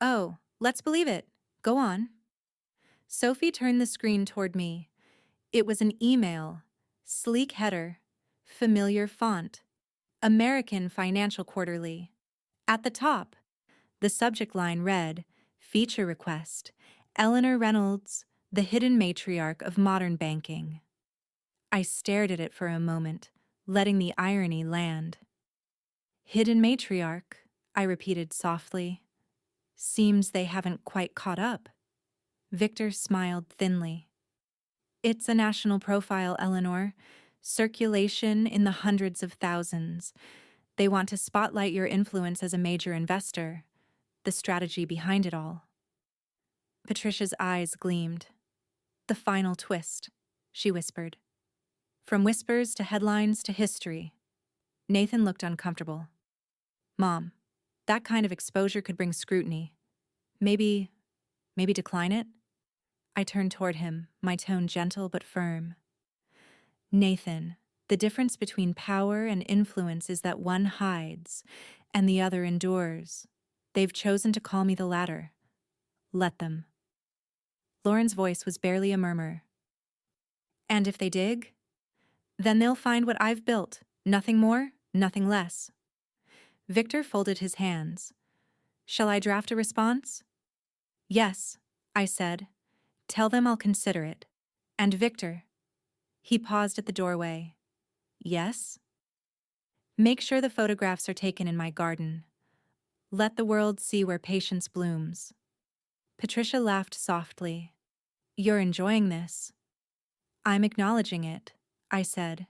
Oh, let's believe it. Go on. Sophie turned the screen toward me. It was an email. Sleek header. Familiar font. American Financial Quarterly. At the top, the subject line read, Feature Request, Eleanor Reynolds, the hidden matriarch of modern banking. I stared at it for a moment, letting the irony land. Hidden matriarch, I repeated softly. Seems they haven't quite caught up. Victor smiled thinly. It's a national profile, Eleanor. Circulation in the hundreds of thousands. They want to spotlight your influence as a major investor. The strategy behind it all. Patricia's eyes gleamed. The final twist, she whispered. From whispers to headlines to history. Nathan looked uncomfortable. Mom, that kind of exposure could bring scrutiny. Maybe decline it? I turned toward him, my tone gentle but firm. Nathan, the difference between power and influence is that one hides, and the other endures. They've chosen to call me the latter. Let them. Lauren's voice was barely a murmur. And if they dig? Then they'll find what I've built. Nothing more, nothing less. Victor folded his hands. Shall I draft a response? Yes, I said. Tell them I'll consider it. And Victor. He paused at the doorway. Yes? Make sure the photographs are taken in my garden. Let the world see where patience blooms. Patricia laughed softly. You're enjoying this. I'm acknowledging it, I said.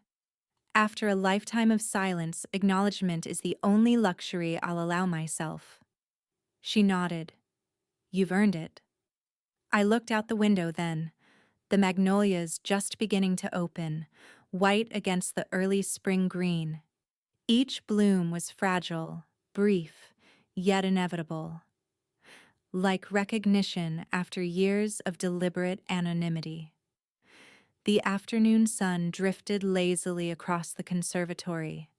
After a lifetime of silence, acknowledgement is the only luxury I'll allow myself. She nodded. You've earned it. I looked out the window then, the magnolias just beginning to open, white against the early spring green. Each bloom was fragile, brief, yet inevitable. Like recognition after years of deliberate anonymity. The afternoon sun drifted lazily across the conservatory,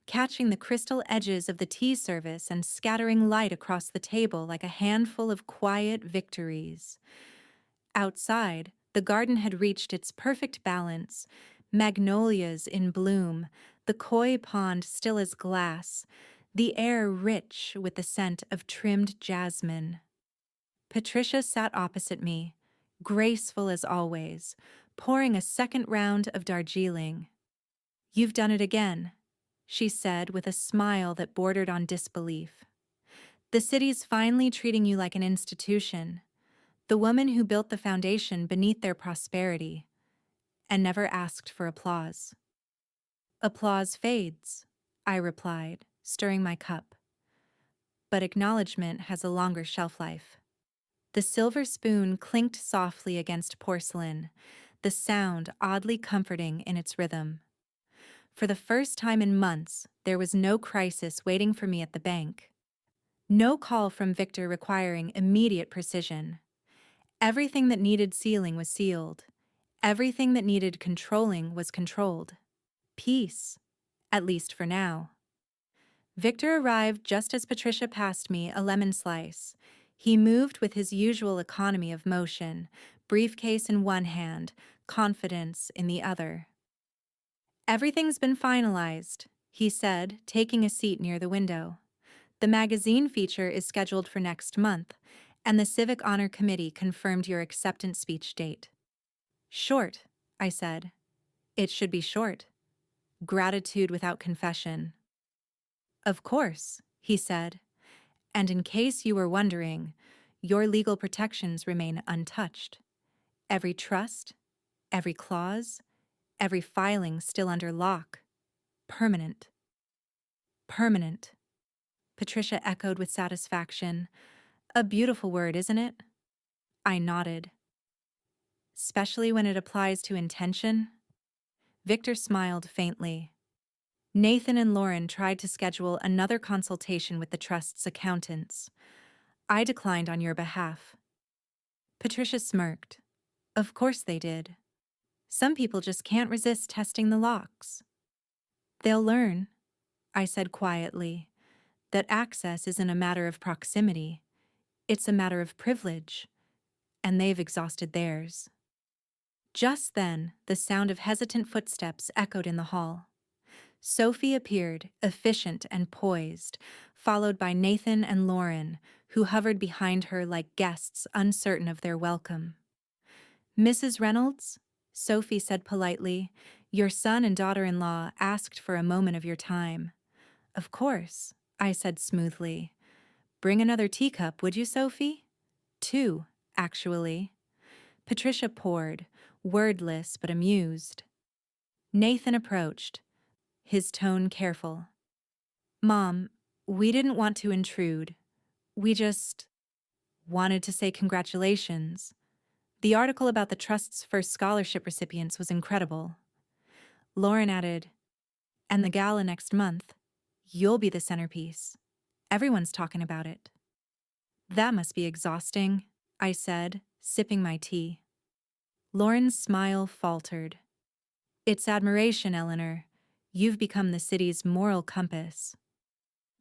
catching the crystal edges of the tea service and scattering light across the table like a handful of quiet victories. Outside, the garden had reached its perfect balance, magnolias in bloom, the koi pond still as glass, the air rich with the scent of trimmed jasmine. Patricia sat opposite me, graceful as always, pouring a second round of Darjeeling. You've done it again, she said with a smile that bordered on disbelief. The city's finally treating you like an institution, the woman who built the foundation beneath their prosperity, and never asked for applause. Applause fades, I replied, stirring my cup. But acknowledgement has a longer shelf life. The silver spoon clinked softly against porcelain, the sound oddly comforting in its rhythm. For the first time in months, there was no crisis waiting for me at the bank. No call from Victor requiring immediate precision. Everything that needed sealing was sealed. Everything that needed controlling was controlled. Peace, at least for now. Victor arrived just as Patricia passed me a lemon slice. He moved with his usual economy of motion, briefcase in one hand, confidence in the other. Everything's been finalized, he said, taking a seat near the window. The magazine feature is scheduled for next month, and the Civic Honor Committee confirmed your acceptance speech date. Short, I said. It should be short. Gratitude without confession. Of course, he said. And in case you were wondering, your legal protections remain untouched. Every trust, every clause, every filing still under lock. Permanent. Permanent, Patricia echoed with satisfaction. A beautiful word, isn't it? I nodded. Especially when it applies to intention? Victor smiled faintly. Nathan and Lauren tried to schedule another consultation with the trust's accountants. I declined on your behalf. Patricia smirked. Of course they did. Some people just can't resist testing the locks. They'll learn, I said quietly, that access isn't a matter of proximity. It's a matter of privilege, and they've exhausted theirs. Just then, the sound of hesitant footsteps echoed in the hall. Sophie appeared, efficient and poised, followed by Nathan and Lauren, who hovered behind her like guests uncertain of their welcome. Mrs. Reynolds, Sophie said politely, your son and daughter-in-law asked for a moment of your time. Of course, I said smoothly. Bring another teacup, would you, Sophie? 2, actually. Patricia poured, wordless but amused. Nathan approached, his tone careful. Mom, we didn't want to intrude. We just wanted to say congratulations. The article about the Trust's first scholarship recipients was incredible. Lauren added, and the gala next month. You'll be the centerpiece. Everyone's talking about it. That must be exhausting, I said, sipping my tea. Lauren's smile faltered. It's admiration, Eleanor. You've become the city's moral compass.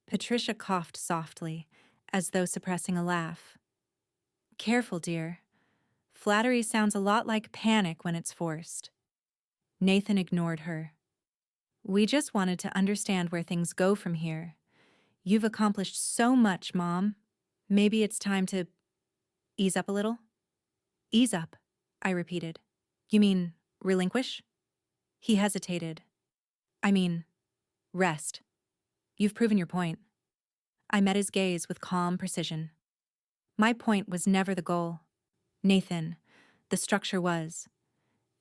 Patricia coughed softly, as though suppressing a laugh. Careful, dear. Flattery sounds a lot like panic when it's forced. Nathan ignored her. We just wanted to understand where things go from here. You've accomplished so much, Mom. Maybe it's time to ease up a little? Ease up, I repeated. You mean relinquish? He hesitated. I mean, rest. You've proven your point. I met his gaze with calm precision. My point was never the goal. Nathan, the structure was.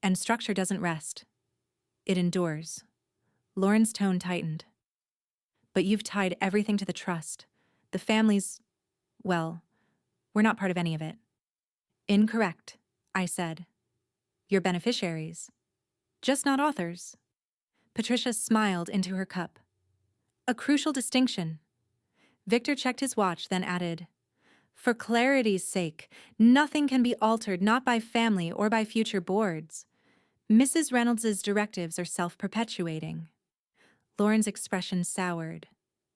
And structure doesn't rest. It endures. Lauren's tone tightened. But you've tied everything to the trust. The family's, well, we're not part of any of it. Incorrect, I said. You're beneficiaries. Just not authors. Patricia smiled into her cup. A crucial distinction. Victor checked his watch, then added, for clarity's sake, nothing can be altered not by family or by future boards. Mrs. Reynolds's directives are self-perpetuating. Lauren's expression soured.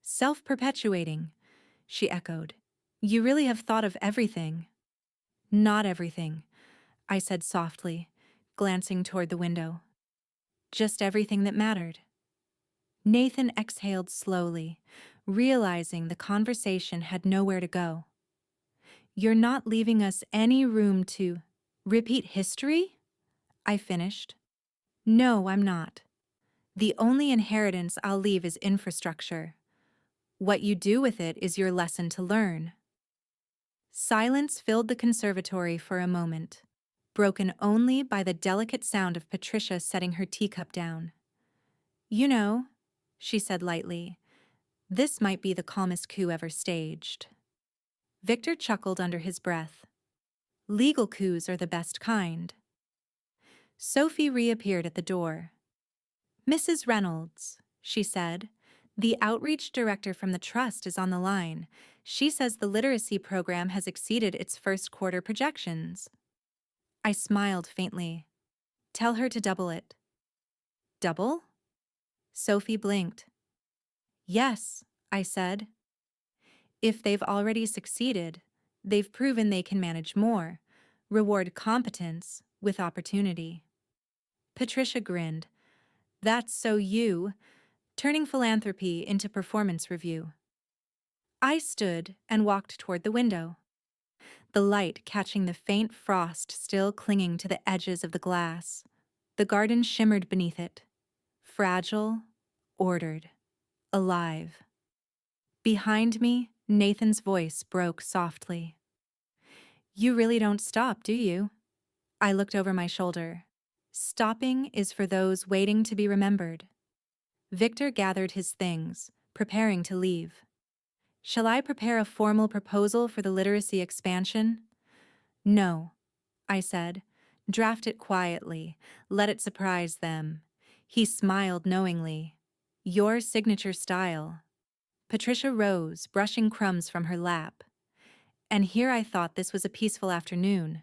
Self-perpetuating, she echoed. You really have thought of everything. Not everything, I said softly, glancing toward the window. Just everything that mattered. Nathan exhaled slowly, realizing the conversation had nowhere to go. You're not leaving us any room to repeat history? I finished. No, I'm not. The only inheritance I'll leave is infrastructure. What you do with it is your lesson to learn. Silence filled the conservatory for a moment, broken only by the delicate sound of Patricia setting her teacup down. You know, she said lightly, this might be the calmest coup ever staged. Victor chuckled under his breath. Legal coups are the best kind. Sophie reappeared at the door. Mrs. Reynolds, she said, the outreach director from the trust is on the line. She says the literacy program has exceeded its first quarter projections. I smiled faintly. Tell her to double it. Double? Sophie blinked. Yes, I said. If they've already succeeded, they've proven they can manage more, reward competence with opportunity. Patricia grinned. That's so you, turning philanthropy into performance review. I stood and walked toward the window, the light catching the faint frost still clinging to the edges of the glass. The garden shimmered beneath it, fragile, ordered, alive. Behind me, Nathan's voice broke softly. You really don't stop, do you? I looked over my shoulder. Stopping is for those waiting to be remembered. Victor gathered his things, preparing to leave. Shall I prepare a formal proposal for the literacy expansion? No, I said. Draft it quietly. Let it surprise them. He smiled knowingly. Your signature style. Patricia rose, brushing crumbs from her lap. And here I thought this was a peaceful afternoon.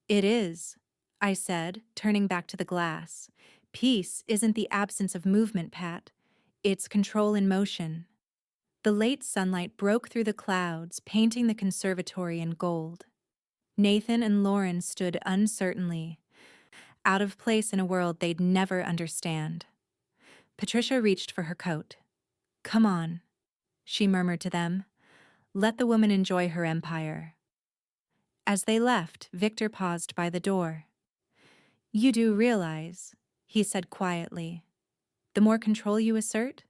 It is, I said, turning back to the glass. Peace isn't the absence of movement, Pat. It's control in motion. The late sunlight broke through the clouds, painting the conservatory in gold. Nathan and Lauren stood uncertainly, out of place in a world they'd never understand. Patricia reached for her coat. Come on, she murmured to them. Let the woman enjoy her empire. As they left, Victor paused by the door. You do realize, he said quietly, the more control you assert,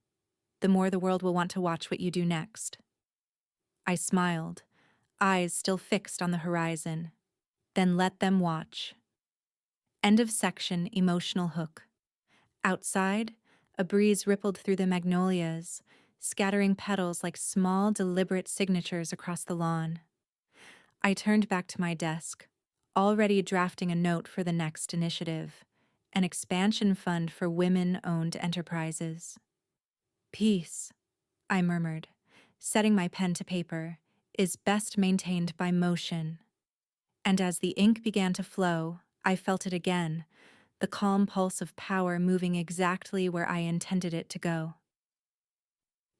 the more the world will want to watch what you do next. I smiled, eyes still fixed on the horizon. Then let them watch. End of section. Emotional hook. Outside, a breeze rippled through the magnolias, scattering petals like small, deliberate signatures across the lawn. I turned back to my desk, already drafting a note for the next initiative, an expansion fund for women-owned enterprises. Peace, I murmured, setting my pen to paper, is best maintained by motion. And as the ink began to flow, I felt it again, the calm pulse of power moving exactly where I intended it to go.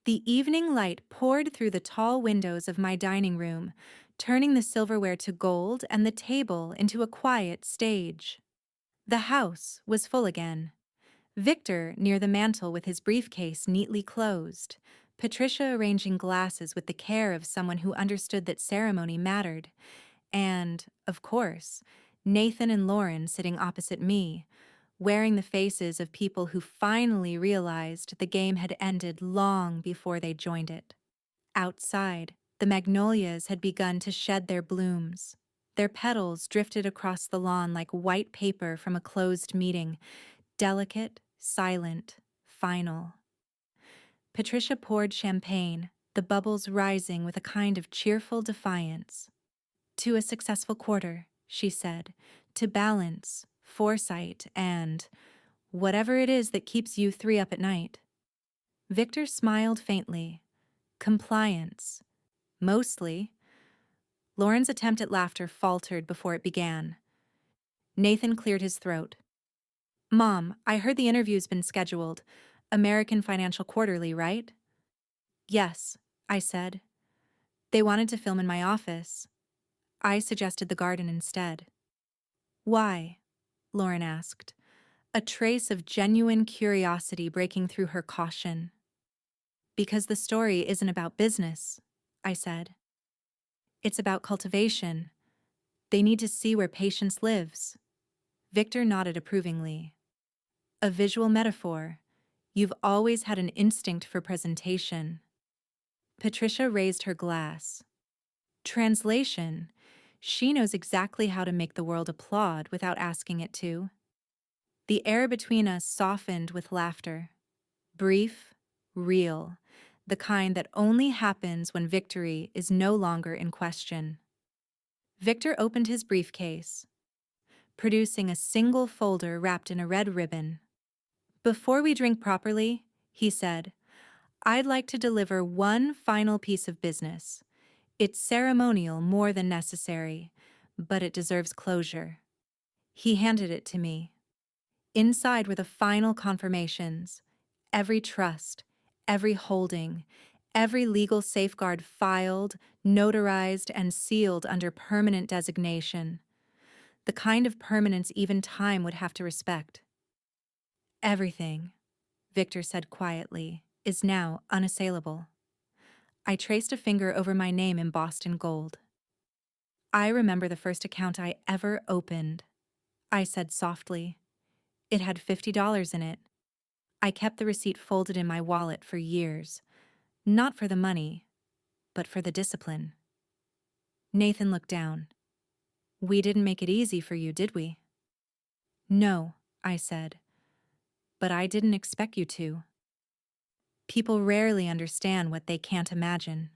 The evening light poured through the tall windows of my dining room, turning the silverware to gold and the table into a quiet stage. The house was full again. Victor near the mantel with his briefcase neatly closed, Patricia arranging glasses with the care of someone who understood that ceremony mattered, and, of course, Nathan and Lauren sitting opposite me, wearing the faces of people who finally realized the game had ended long before they joined it. Outside, the magnolias had begun to shed their blooms. Their petals drifted across the lawn like white paper from a closed meeting, delicate, silent, final. Patricia poured champagne, the bubbles rising with a kind of cheerful defiance. To a successful quarter, she said, to balance, foresight, and whatever it is that keeps you three up at night. Victor smiled faintly. Compliance. Mostly. Lauren's attempt at laughter faltered before it began. Nathan cleared his throat. Mom, I heard the interview's been scheduled. American Financial Quarterly, right? Yes, I said. They wanted to film in my office. I suggested the garden instead. Why? Lauren asked, a trace of genuine curiosity breaking through her caution. Because the story isn't about business, I said. It's about cultivation. They need to see where patience lives. Victor nodded approvingly. A visual metaphor. You've always had an instinct for presentation. Patricia raised her glass. Translation. She knows exactly how to make the world applaud without asking it to. The air between us softened with laughter. Brief, real, the kind that only happens when victory is no longer in question. Victor opened his briefcase, producing a single folder wrapped in a red ribbon. Before we drink properly, he said, I'd like to deliver one final piece of business. It's ceremonial more than necessary, but it deserves closure. He handed it to me. Inside were the final confirmations, every trust, every holding, every legal safeguard filed, notarized, and sealed under permanent designation. The kind of permanence even time would have to respect. Everything, Victor said quietly, is now unassailable. I traced a finger over my name embossed in gold. I remember the first account I ever opened, I said softly. It had $50 in it. I kept the receipt folded in my wallet for years, not for the money, but for the discipline. Nathan looked down. We didn't make it easy for you, did we? No, I said, but I didn't expect you to. People rarely understand what they can't imagine.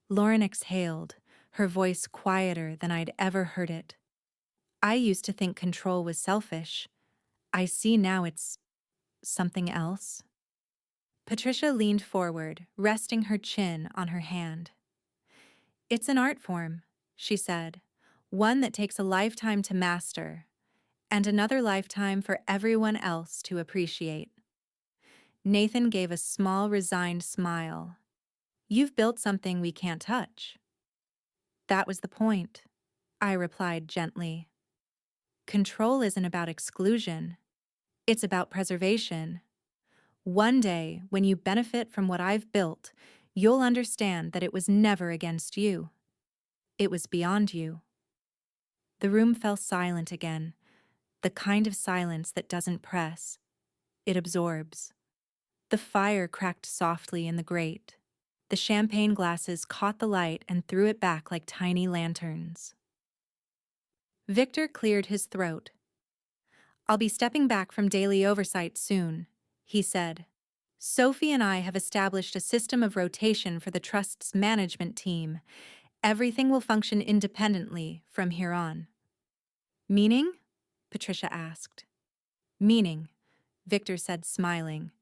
Lauren exhaled, her voice quieter than I'd ever heard it. I used to think control was selfish. I see now it's something else. Patricia leaned forward, resting her chin on her hand. It's an art form, she said, one that takes a lifetime to master, and another lifetime for everyone else to appreciate. Nathan gave a small, resigned smile. You've built something we can't touch. That was the point, I replied gently. Control isn't about exclusion. It's about preservation. One day, when you benefit from what I've built, you'll understand that it was never against you. It was beyond you. The room fell silent again, the kind of silence that doesn't press. It absorbs. The fire cracked softly in the grate. The champagne glasses caught the light and threw it back like tiny lanterns. Victor cleared his throat. I'll be stepping back from daily oversight soon, he said. Sophie and I have established a system of rotation for the Trust's management team. Everything will function independently from here on. Meaning? Patricia asked. Meaning, Victor said, smiling.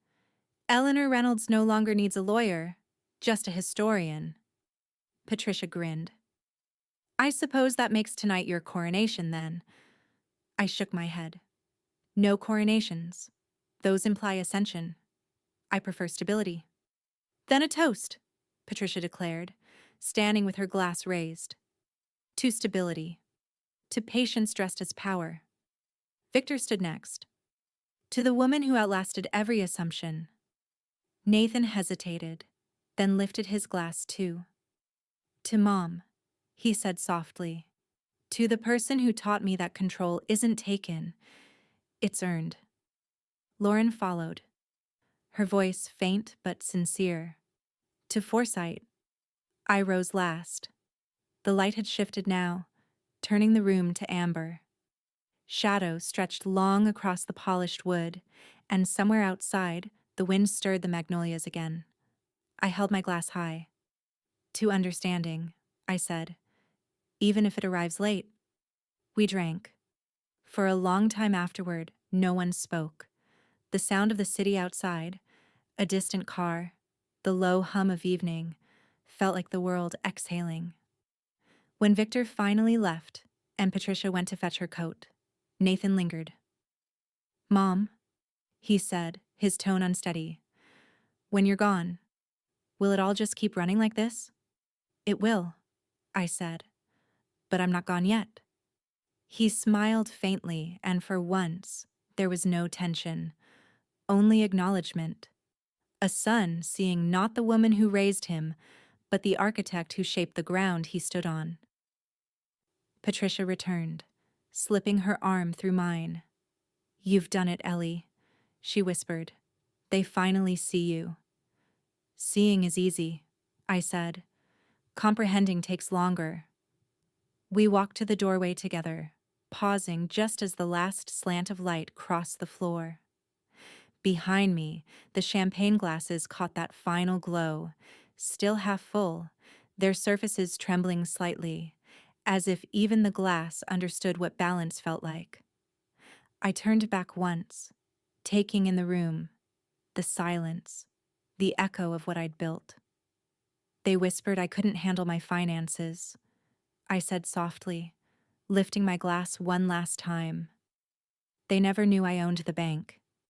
Eleanor Reynolds no longer needs a lawyer, just a historian. Patricia grinned. I suppose that makes tonight your coronation, then. I shook my head. No coronations. Those imply ascension. I prefer stability. Then a toast, Patricia declared, standing with her glass raised. To stability. To patience dressed as power. Victor stood next. To the woman who outlasted every assumption. Nathan hesitated, then lifted his glass too. To Mom, he said softly. To the person who taught me that control isn't taken, it's earned. Lauren followed, her voice faint but sincere. To Foresight. I rose last. The light had shifted now, turning the room to amber. Shadow stretched long across the polished wood, and somewhere outside, the wind stirred the magnolias again. I held my glass high. To understanding, I said, even if it arrives late. We drank. For a long time afterward, no one spoke. The sound of the city outside, a distant car, the low hum of evening, felt like the world exhaling. When Victor finally left, and Patricia went to fetch her coat, Nathan lingered. Mom, he said, his tone unsteady. When you're gone, will it all just keep running like this? It will, I said, but I'm not gone yet. He smiled faintly, and for once, there was no tension, only acknowledgement. A son seeing not the woman who raised him, but the architect who shaped the ground he stood on. Patricia returned, slipping her arm through mine. You've done it, Ellie, she whispered. They finally see you. Seeing is easy, I said. Comprehending takes longer. We walked to the doorway together, pausing just as the last slant of light crossed the floor. Behind me, the champagne glasses caught that final glow, still half full, their surfaces trembling slightly, as if even the glass understood what balance felt like. I turned back once, taking in the room, the silence, the echo of what I'd built. They whispered I couldn't handle my finances. I said softly, lifting my glass one last time. They never knew I owned the bank.